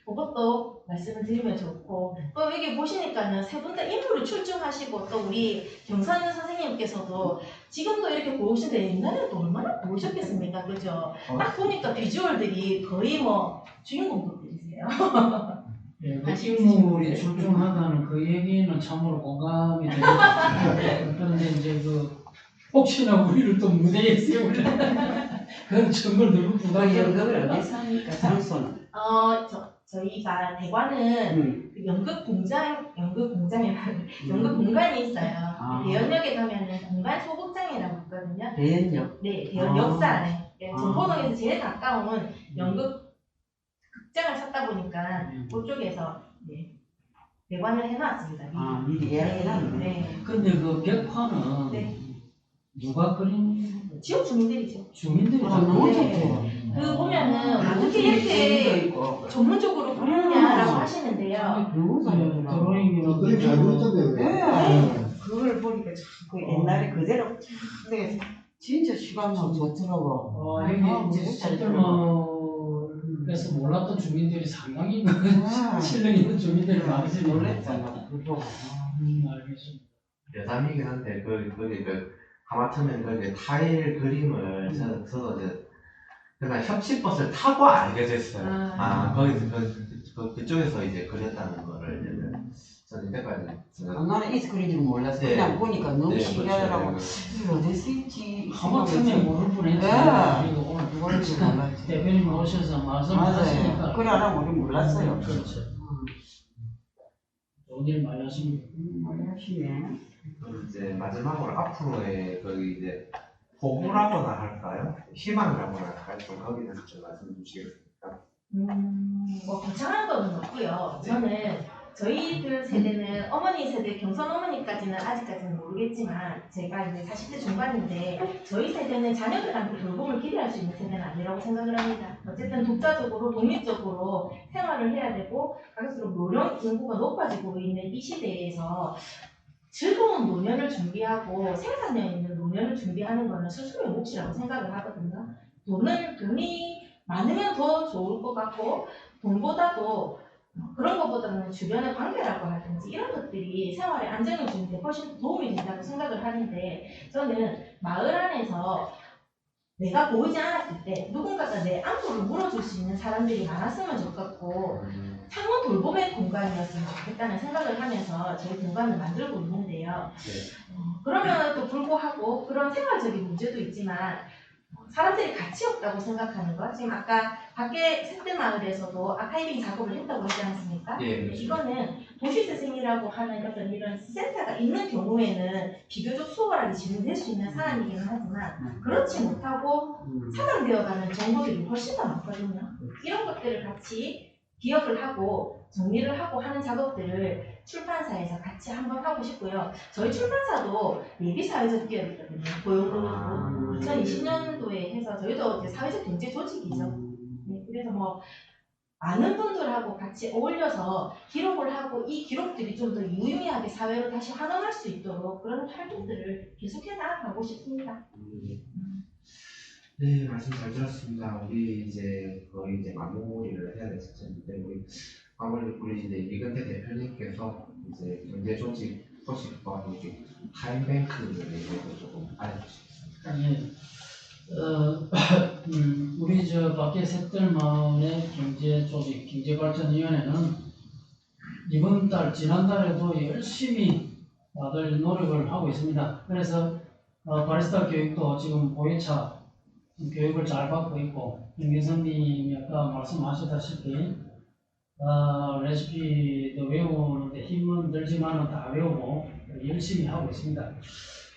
그것도 말씀을 드리면 좋고 또 여기 보시니까는 세 분 다 인물을 출중하시고 또 우리 경선 선생님께서도 지금도 이렇게 고우신데 옛날에는 또 얼마나 고우셨겠습니까, 그죠? 딱 보니까 비주얼들이 거의 뭐 주인공급들이세요. 예, 그 인물이 출중하다는 그 얘기는 참으로 공감이 됩니다. 그런데 이제 그 혹시나 우리를 또 무대에 세우려 그건 정말 너무 부담스러워. 연극을 어디서 합니까? 장소는? 저희가 대관은 그 연극 공간이 있어요. 대연역에 가면은 공간 소극장이라고 있거든요. 대연역? 네, 대연역사 안에. 전포동에서 제일 가까운 연극 극장을 찾다 보니까 그쪽에서 대관을 해놨습니다. 미리 예약해놨네. 네. 근데 그 벽화는 네. 누가 그린 지역 주민들이죠. 주민들이 너무 네. 좋죠. 그 보면은 어떻게 도 이렇게 있고. 전문적으로 그리느냐라고 하시는데요. 너무 잘하더라고요. 드로잉이나 그림 잘 그렸던데 왜? 네. 그걸 보니까 참 그 옛날에 그대로 근데 진짜 시간만 좋더라고. 여기 우리 새들마을에서 몰랐던 주민들이 상당히 실력 있는 주민들이 많으시네요. 놀랬잖아. 그거. 알겠습니다. 여담이긴 한데 하마터면 그 타일 그림을 저도 이제 그냥 협치버스를 타고 알게 됐어요. 거기서 그쪽에서 이제 그렸다는 거를 이제 저는 이때까지 나는 이 그린 줄 몰랐어. 네. 그냥 보니까 너무 네, 신기하더라고. 그렇죠. 이걸 어디서 있지? 하마터면 모를 뻔했지. 네. 그리고 오늘 그걸 줄 몰랐지. 대표님 오셔서 말씀하시니까 맞아요. 그래 안 하면 우리 몰랐어요. 그렇죠. 좋은 일 많이 하십니다. 하시네. 그럼 이제 마지막으로 앞으로의 이제 포부라고나 할까요? 희망이라고나 할까요? 좀 거기에 대해서 좀 말씀 주시겠습니까? 뭐 거창한 건 없고요. 저는 저희들 세대는 어머니 세대, 경선 어머니까지는 아직까지는 모르겠지만 제가 이제 40대 중반인데 저희 세대는 자녀들한테 돌봄을 기대할 수 있는 세대는 아니라고 생각을 합니다. 어쨌든 독자적으로 독립적으로 생활을 해야 되고 갈수록 노령 인구가 높아지고 있는 이 시대에서 즐거운 노년을 준비하고 생산력 있는 노년을 준비하는 것은 스스로의 몫이라고 생각을 하거든요. 돈이 많으면 더 좋을 것 같고 돈보다도 그런 것보다는 주변의 관계라고 하든지 이런 것들이 생활에 안정을 주는데 훨씬 도움이 된다고 생각을 하는데 저는 마을 안에서 내가 보이지 않았을 때 누군가가 내 안부를 물어줄 수 있는 사람들이 많았으면 좋겠고 창문 돌봄의 공간이었으면 좋겠다는 생각을 하면서 저희 공간을 만들고 있는데요. 그러면도 불구하고 그런 생활적인 문제도 있지만 사람들이 가치 없다고 생각하는 것, 지금 아까 밖에 셋들마을에서도 아카이빙 작업을 했다고 했지 않습니까? 예. 이거는 도시재생이라고 하는 어떤 이런 센터가 있는 경우에는 비교적 수월하게 진행될 수 있는 사안이기는 하지만 그렇지 못하고 사장되어가는 정보들이 훨씬 더 많거든요. 이런 것들을 같이 기억을 하고 정리를 하고 하는 작업들을 출판사에서 같이 한번 하고 싶고요. 저희 출판사도 예비사회적 기업이거든요. 고용노동부 2020년도에 해서 저희도 이제 사회적 경제 조직이죠. 네, 그래서 뭐 많은 분들하고 같이 어울려서 기록을 하고 이 기록들이 좀 더 유의미하게 사회로 다시 환원할 수 있도록 그런 활동들을 계속해 나가고 싶습니다. 네, 말씀 잘 들었습니다. 우리 이제 거의 이제 마무리를 해야 될 시점인데 우리 이제 이근태 대표님께서 이제 경제 조직 소식과 이제 타임뱅크에 대해서 조금 알려주시겠습니까? 우리 저 밖에 셋들마을의 경제조직 경제발전위원회는 이번 달 지난달에도 열심히 다들 노력을 하고 있습니다. 그래서 바리스타 교육도 지금 5회차 교육을 잘 받고 있고 김계선님이 아까 말씀하셨다시피 레시피도 외우는데 힘은 들지만 다 외우고 열심히 하고 있습니다.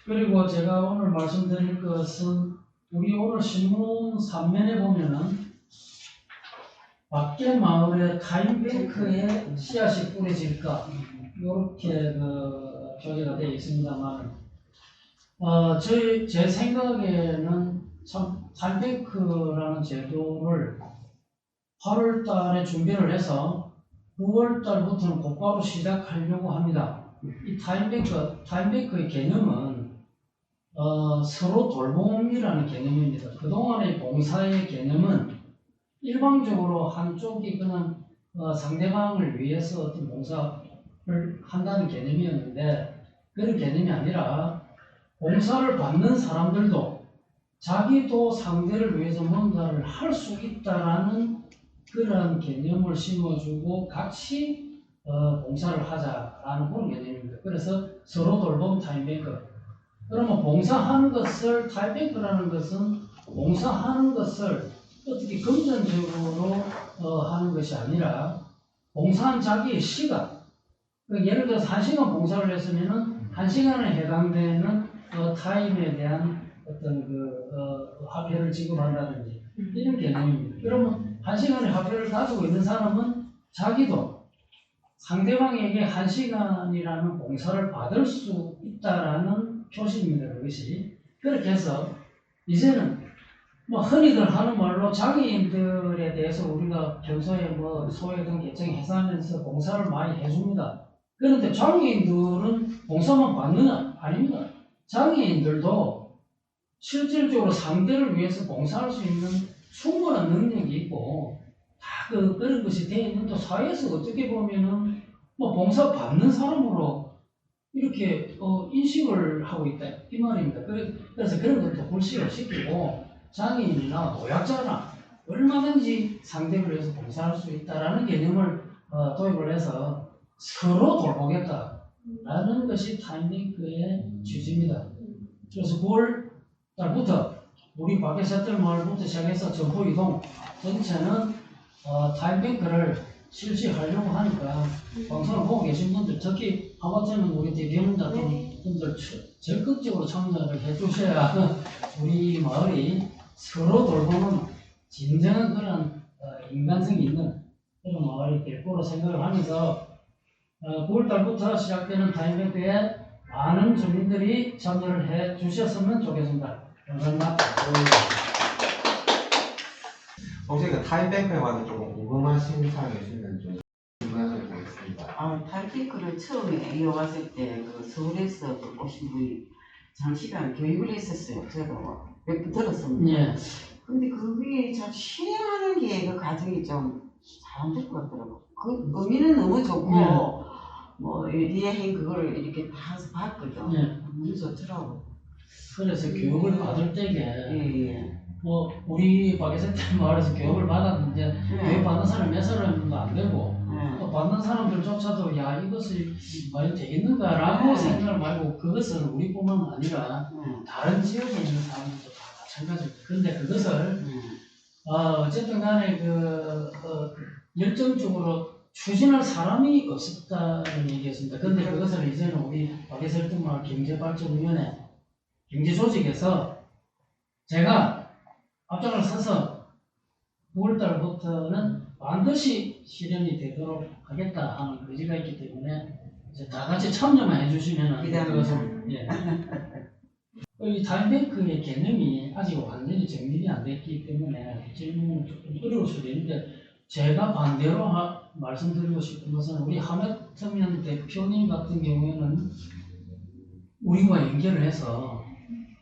그리고 제가 오늘 말씀드릴 것은 우리 오늘 신문 3면에 보면은 밖에 마을의 타임뱅크에 씨앗이 뿌려질까 이렇게 표제가 되어 있습니다만 제 생각에는 참 타임뱅크라는 제도를 8월 달에 준비를 해서 9월 달부터는 곧바로 시작하려고 합니다. 이 타임뱅크의 개념은 서로 돌봄이라는 개념입니다. 그동안의 봉사의 개념은 일방적으로 한쪽이 그냥 상대방을 위해서 어떤 봉사를 한다는 개념이었는데 그런 개념이 아니라 봉사를 받는 사람들도 자기도 상대를 위해서 뭔가를 할 수 있다라는 그런 개념을 심어주고 같이 봉사를 하자라는 그런 개념입니다. 그래서 서로 돌봄 타임뱅크. 그러면 봉사하는 것을 타임뱅크라는 것은 봉사하는 것을 어떻게 금전적으로 하는 것이 아니라 봉사한 자기의 시간. 예를 들어서 1시간 봉사를 했으면은 1시간에 해당되는 타임에 대한 어떤 화폐를 지급한다든지 이런 개념입니다. 그러면 1시간의 화폐를 가지고 있는 사람은 자기도 상대방에게 1시간이라는 봉사를 받을 수 있다라는 표시입니다. 그것이. 그렇게 해서 이제는 뭐 흔히들 하는 말로 장애인들에 대해서 우리가 평소에 뭐 소외된 계층 해소하면서 봉사를 많이 해줍니다. 그런데 장애인들은 봉사만 받는 아닙니다. 장애인들도 실질적으로 상대를 위해서 봉사할 수 있는 충분한 능력이 있고 다 그런 것이 되어 있는 또 사회에서 어떻게 보면은 뭐 봉사 받는 사람으로 이렇게 인식을 하고 있다 이 말입니다. 그래서 그런 것도 불식을 시키고 장애인이나 노약자나 얼마든지 상대를 위해서 봉사할 수 있다라는 개념을 도입을 해서 서로 돌보겠다라는 것이 타임뱅크의 취지입니다. 그래서 9월 달부터 우리 밖에서들 마을부터 시작해서 점포 이동 전체는 타임뱅크를 실시하려고 하니까 방송을 보고 계신 분들 특히 하마터면 우리 대기업 같은 분들 적극적으로 참여를 해주셔야 우리 마을이 서로 돌보는 진정한 그런 인간성이 있는 그런 마을이 될 거로 생각을 하면서 9월달부터 시작되는 타임뱅크에 많은 주민들이 참여를 해 주셨으면 좋겠습니다. 감사합니다. 혹시 그 타임뱅크에 관해서 조금 궁금하신 사항이 있으면 좀 질문하셔도 되겠습니다. 타임뱅크를 처음에 이어왔을 때 그 서울에서 오신 분이 장시간 교육을 했었어요. 제가 몇 번 들었습니다. 예. 근데 그게 참 실행하는 게 그 과정이 좀 잘 안 될 것 같더라고. 그 의미는 너무 좋고 뭐 리에행 그거를 이렇게 다 해서 봤거든. 너무 좋더라고. 그래서 교육을 받을 때에 예. 뭐 우리 박예센터 마을에서 교육을 받았는데 교육 받는 사람 몇 사람도 안 되고 또 받는 사람들조차도 야 이것이 과연 되겠는가라고 생각을 말고 그것은 우리뿐만 아니라 다른 지역에 있는 사람들도 다 마찬가지입니다. 그런데 그것을 어쨌든 간에 열정적으로 추진할 사람이 없었다는 얘기였습니다. 그런데 그것을 이제는 우리 박예센터 마을 경제발전위원회 경제조직에서 제가 앞장을 서서 9월달부터는 반드시 실현이 되도록 하겠다 하는 의지가 있기 때문에 이제 다 같이 참여만 해주시면 그것은 이 타임뱅크의 개념이 아직 완전히 정립이 안 됐기 때문에 질문은 조금 어려울 수도 있는데 제가 반대로 말씀드리고 싶은 것은 우리 하마터면 대표님 같은 경우에는 우리와 연결을 해서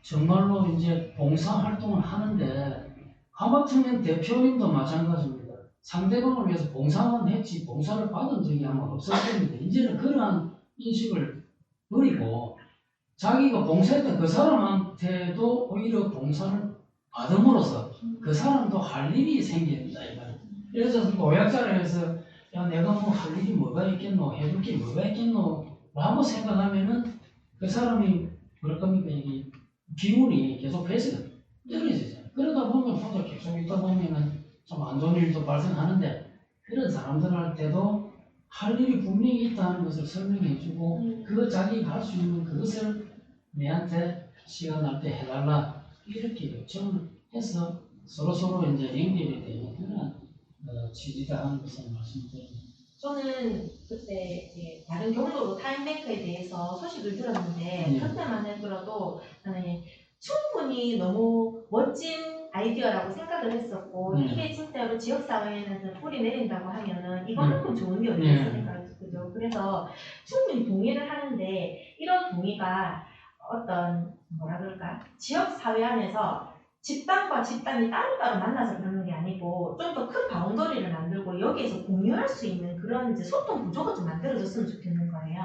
정말로 이제 봉사활동을 하는데 하마터면 대표님도 마찬가지입니다. 상대방을 위해서 봉사만 했지 봉사를 받은 적이 아마 없을 겁니다. 이제는 그러한 인식을 버리고 자기가 봉사했던 그 사람한테도 오히려 봉사를 받음으로써 그 사람도 할 일이 생긴다 이 말이에요. 그래서 노약자를 해서 야 내가 뭐 할 일이 뭐가 있겠노 해줄 게 뭐가 있겠노 라고 생각하면은 그 사람이 그럴 겁니까 이 기운이 계속 배수가 떨어지잖아요. 그러다 보면 혼자 계속 있다 보면은 좀 안 좋은 일도 발생하는데 그런 사람들한테도 할 일이 분명히 있다는 것을 설명해주고 그 자기가 할 수 있는 그것을 내한테 시간 날 때 해달라 이렇게 요청을 해서 서로 이제 연결이 되는 그런 취지다 하는 것을 말씀드립니다. 저는 그때 다른 경로로 타임뱅크에 대해서 소식을 들었는데 그때만 해도 저는 충분히 너무 멋진 아이디어라고 생각을 했었고 이게 진짜로 지역사회에서 뿌리 내린다고 하면은 이거만큼 좋은 게 어디 있어 생각을 했거든요. 그래서 충분히 동의를 하는데 이런 동의가 어떤 뭐라 그럴까 지역사회 안에서 집단과 집단이 따로따로 만나서 그러는 게 아니고 좀 더 큰 바운더리를 만들고 여기에서 공유할 수 있는 그런 이제 소통 구조가 좀 만들어졌으면 좋겠는 거예요.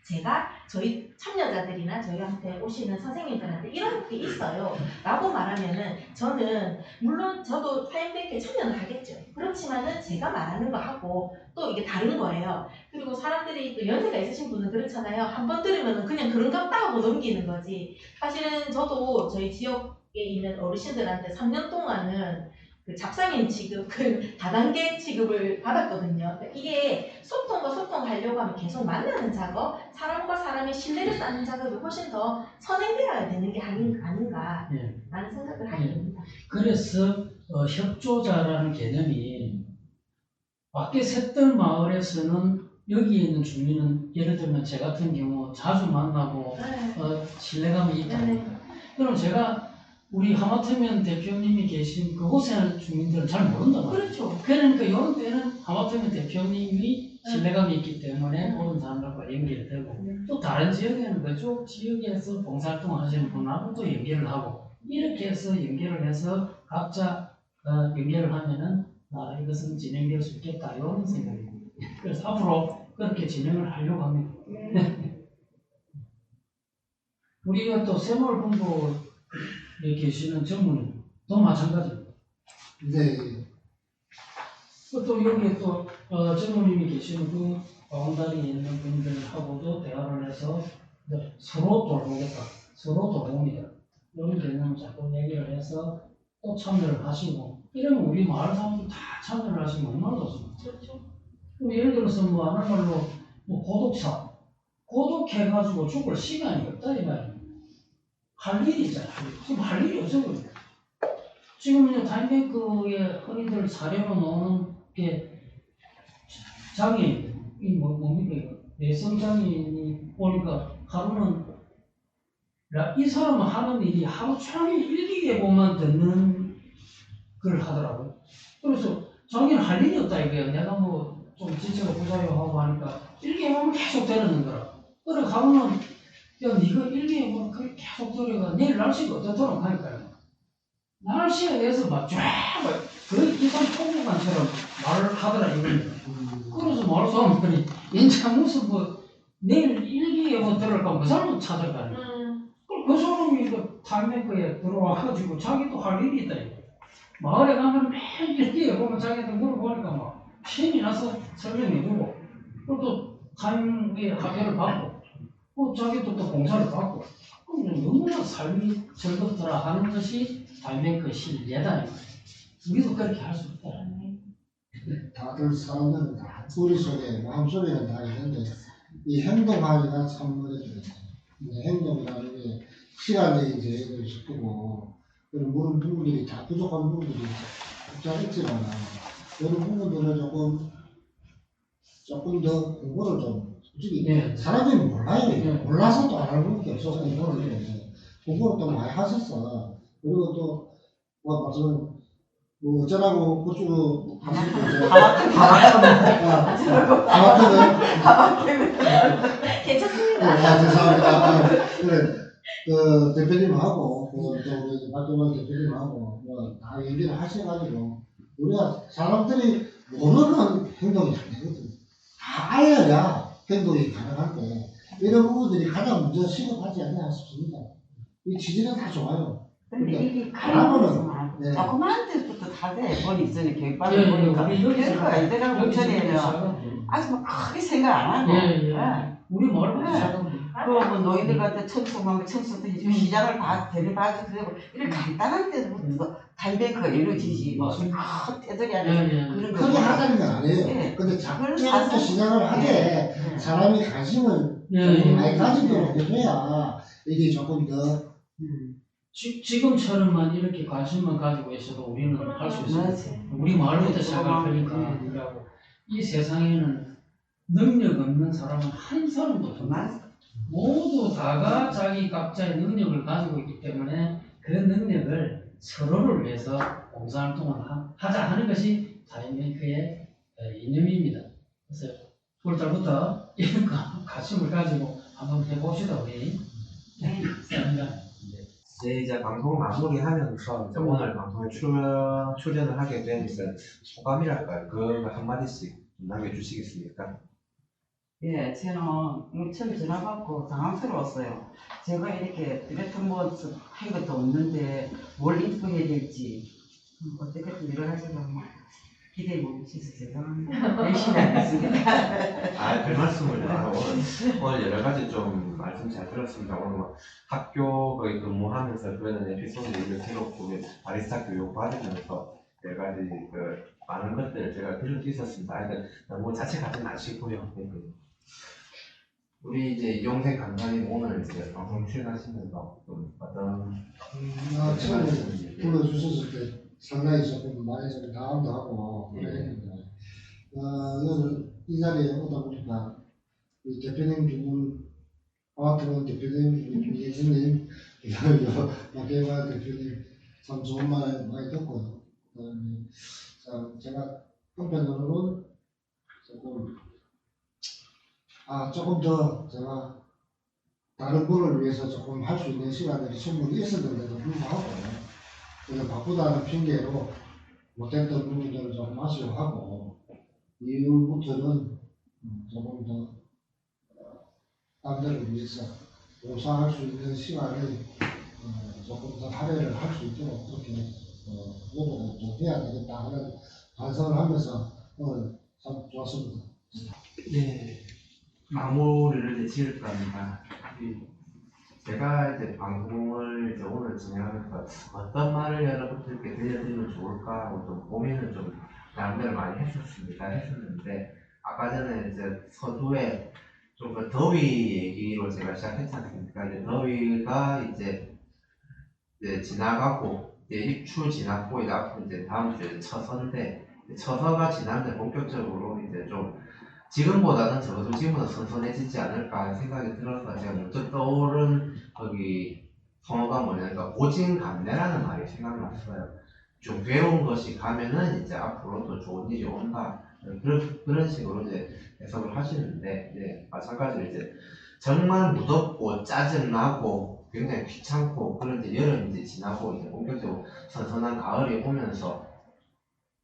제가 저희 참여자들이나 저희한테 오시는 선생님들한테 이런 게 있어요 라고 말하면은 저는 물론 저도 타임뱅크에 참여는 하겠죠. 그렇지만은 제가 말하는 거 하고 또 이게 다른 거예요. 그리고 사람들이 또 연세가 있으신 분은 그렇잖아요. 한 번 들으면은 그냥 그런갑다 하고 넘기는 거지. 사실은 저도 저희 지역에 있는 어르신들한테 3년 동안은 그 잡상인 취급, 그 다단계 취급을 받았거든요. 이게 소통과 소통하려고 하면 계속 만나는 작업, 사람과 사람의 신뢰를 쌓는 작업이 훨씬 더 선행되어야 되는 게 아닌가 라는 생각을 하게 됩니다. 그래서 협조자라는 개념이 밖에 셋들 마을에서는 여기에 있는 주민은 예를 들면 제 같은 경우 자주 만나고 신뢰감이 있다. 그럼 제가 우리 하마터면 대표님이 계신 그곳에 주민들은 잘 모른단 말이에요. 그렇죠. 그러니까 이런 때는 하마터면 대표님이 신뢰감이 있기 때문에 모든 사람들과 연결이 되고 또 다른 지역에는 그쪽 지역에서 봉사활동 하시는 분하고 또 연결을 하고 이렇게 해서 연결을 해서 각자 연결을 하면은 이것은 진행될 수 있겠다 이런 생각입니다. 그래서 앞으로 그렇게 진행을 하려고 합니다. 우리가 또 새마을본부에 계시는 전문도 마찬가지입니다. 네. 또 여기에 또 전무님이 계시는 그 바운다리에 있는 분들하고도 대화를 해서 서로 돌보겠다, 서로 돌봅니다. 이런 개념을 자꾸 얘기를 해서 또 참여를 하시고 이러면 우리 마을 사람들 다 참여를 하시면 얼마나 좋습니까? 그렇죠. 뭐 예를 들어서 뭐 하는 말로 뭐 고독사, 고독해가지고 죽을 시간이 없다 이 말이에요. 할 일이 있잖아요. 지금 할 일이 없어 보여요. 지금 타임뱅크에 흔히들 사례로 놓는 게 장애인, 뭡니까 이거? 내성 장애인이 오니까 하루는 이 사람은 하는 일이 하루 종일 일기예보만 듣는 걸 하더라고요. 그래서 자기는 할 일이 없다 이거야. 내가 뭐 좀 지쳐가 보자요 하고 하니까 일기예보만 계속 들었는 거라. 그래 가면은 야 니가 일기예보를 그렇게 계속 들어가 내일 날씨가 어떻도록 하니까요. 날씨에 대해서 막 쫙 거의 기상 통보관처럼 말을 하더라 이거는. 그래서 마을 사람들이 인자 무슨 뭐 내일 일기예보 들을까 그 사람은 찾아가네. 그 사람이 그 타임뱅크에 들어와가지고 자기도 할 일이 있다 이거. 마을에 가면 매일 일기예보면 자기한테 물어보니까 막 신이 나서 설명해주고 또 타임에 합의를 받고 또 자기도 또 봉사를 받고 그럼 너무나 삶이 즐겁더라 하는 것이 타임뱅크의 실예다 이거. 우리도 그렇게 할 수 있다. 다들 사람들은 다 머릿속에 마음속에는 다 있는데 이 행동하기가 참 어렵거든요. 행동이라는 게 시간적인 제약을 싶고 그런 부분들이 다 부족한 부분들이 복잡했지만 이런 부분들을 조금 더 공부를 좀 솔직히 네. 사람들이 몰라요. 네. 몰라서 또 안 하는 게 없어서 공부를 또 많이 하셨어. 그리고 또 뭐 무슨 뭐 어쩌라고 그쪽으로 괜찮습니다. 죄송합니다. 그래 그 대표님하고 또 우리 박경원 대표님하고 뭐다 얘기를 하셔가지고 우리가 사람들이 모르는 행동이 안 되거든. 다 알려야 행동이 가능한데 이런 부분들이 가장 먼저 시급하지 않나 싶습니다. 이 취지는 다 좋아요. 근데 이게 알아보는 네. 조그마한 데부터 다돼 본이 있으니 예, 교육받을 예, 보니까 우리 여기서 그러니까 애들하고 문천에는 아주 뭐 크게 생각 안 하고 예, 예. 우리 마을부터 시작하면 돼요. 그뭐 노인들한테 청소하면 청소도 해주고 시장을 데려봐주고 그리고 이런 간단한 데부터 타임뱅크가 이루어지지 뭐큰 테두리 안에 예, 예. 그런 거 크게 하자는 건 아니에요. 네. 근데 그걸 작게부터 사서- 시작을 하되 네. 사람이 관심을 예, 좀 예. 많이 가지도록 해줘야 이게 조금 더 지금처럼만 이렇게 관심만 가지고 있어도 우리는 할 수 있습니다. 맞지. 우리 마을부터 시작할 거니까 우리하고 이 세상에는 능력 없는 사람은 한 사람도 없습니다. 맞아. 모두 다가 자기 각자의 능력을 가지고 있기 때문에 그 능력을 서로를 위해서 봉사활동을 하자 하는 것이 타임뱅크의 이념입니다. 그래서 9월달부터 이런 관심을 가지고 한번 해봅시다 우리. 네. 네, 이제 방송 마무리하면서 이제 오늘 방송에 출연을 하게 된 이제 소감이랄까요? 그 한마디씩 남겨주시겠습니까? 예, 저는 처음 전화 받고 당황스러웠어요. 제가 이렇게 뚜렷한 한 것도 없는데 뭘 인터뷰해야 될지 어떻게 좀 일을 하시고 기대에 못 미쳐서 죄송합니다. 열심히 하겠습니다. 아, 별 말씀을 오늘 여러 가지 좀 말씀 잘 들었습니다. 오늘 뭐 학교 거의 근무하면서 그런 에피소드를 새롭고 바리스타 교육 받으면서 여러 가지 그 많은 것들을 제가 들을 수 있었습니다. 하여튼 너무 자책하지 마시고요. 우리 이제 이용생 강사님 오늘 이제 방송 출연하시면서 좀 어떤 처음에 불러주셨을 때 상당히 조금 많이 좀 당황도 하고 그랬는데 오늘 이 자리에 오다 보니까 이 대표님 두 분, 아마트원 대표님, 예수님, 박경화 대표님 참 좋은 말 많이 듣고요. 참 제가 한편으로는 조금 더 제가 다른 분을 위해서 조금 할 수 있는 시간들이 충분히 있었는데도 불구하고 그냥 바쁘다는 핑계로 못했던 부분들을 조금 아쉬워하고 이후부터는 조금 더 남들을 위해서 봉사할 수 있는 시간을 조금 더 할애를 할 수 있도록 그렇게 노력을 좀 해야 되겠다 하는 반성을 하면서 오늘 참 좋았습니다. 네, 마무리를 이제 지을 겁니다. 제가 이제 방송을 이제 오늘 진행하면서 어떤 말을 여러분들께 들려드리면 좋을까 하고 좀 고민을 좀 나름대로 많이 했었는데 아까 전에 이제 서두에 좀 그 더위 얘기로 제가 시작했지 않습니까? 이제 더위가 이제 지나가고 이제 입추 지났고 이제 앞으로 이제 다음 주에 처서인데 처서가 지나면 본격적으로 이제 좀 지금보다는 적어도 지금보다 선선해지지 않을까 생각이 들어서 제가 문득 떠오른 거기 성어가 뭐냐면 고진감래라는 말이 생각났어요. 좀 괴로운 것이 가면은 이제 앞으로 더 좋은 일이 온다. 그런 식으로 이제 해석을 하시는데 이제 마찬가지로 이제 정말 무덥고 짜증나고 굉장히 귀찮고 그런 이제 여름이 이제 지나고 이제 본격적으로 선선한 가을이 오면서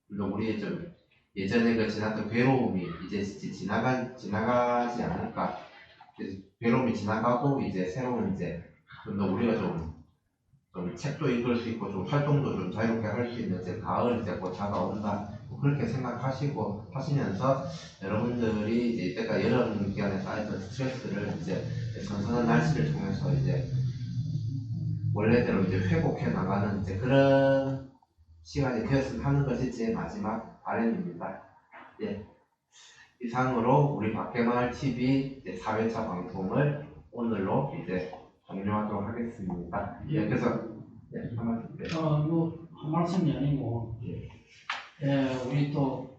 물론 우리 좀 예전에 그 지났던 괴로움이 이제 지나가지 않을까. 괴로움이 지나가고 이제 새로운 이제 좀 더 우리가 좀 책도 읽을 수 있고 좀 활동도 좀 자유롭게 할 수 있는 이제 가을 이제 곧 다가온다. 그렇게 생각하시고 하시면서 여러분들이 이제 이때까지 여름 기간에 쌓였던 스트레스를 이제 선선한 날씨를 통해서 이제 원래대로 이제 회복해 나가는 이제 그런 시간이 되었으면 하는 것이 제 마지막 바람입니다. 예. 이상으로 우리 박개마을 TV 4회차 방송을 오늘로 이제 종료하도록 하겠습니다. 예, 그래서 한 말씀. 네. 한 말씀이 아니고, 우리 또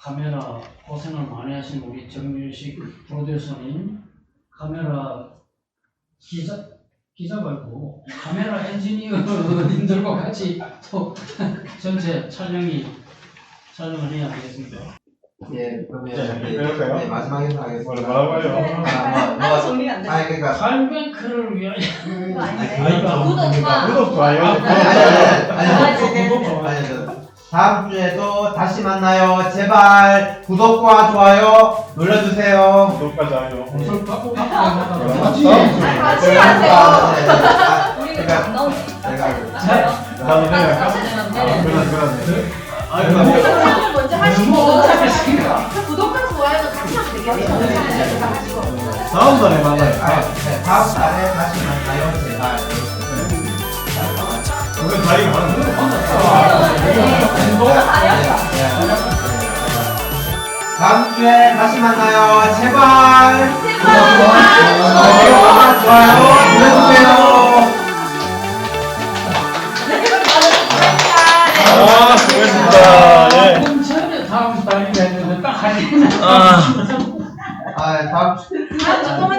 카메라 고생을 많이 하신 우리 정유식 프로듀서님, 카메라 기자 말고 카메라 엔지니어님들과 같이 또 전체 촬영을 해야 되겠습니다. 예, 그러면 그럴까요? 네, 마지막 인사하겠습니다. 뭐라고요? 정리가 안 돼. 아니 그러니까 칼뱅크를 위하여 그거 아닌데. 아이고. 구독과 구독, 좋아요. 아니 다음 주에도 다시 만나요. 제발 구독과 좋아요 눌러주세요. 구독과 좋아요. 옷을 깎고 깎고 같이 같이 하세요. 우리는 그러니까 안 나오지. 다음에 그러네. 구독을 먼저 하시고 못하겠습니다. 구독과 좋아요는 같이 하면 되겠네요. 하시고. 다음번에 만나요. 다음 달에 다시 만나요. 제발. 그건 자기가 하는 거예요. 다음 주에 다시 만나요. 제발. 제발. 구독과 좋아요 눌러주세요. 수고했습니다. 예. 전에 다음 달에 했는데 딱 하니. 다음 주. 조금만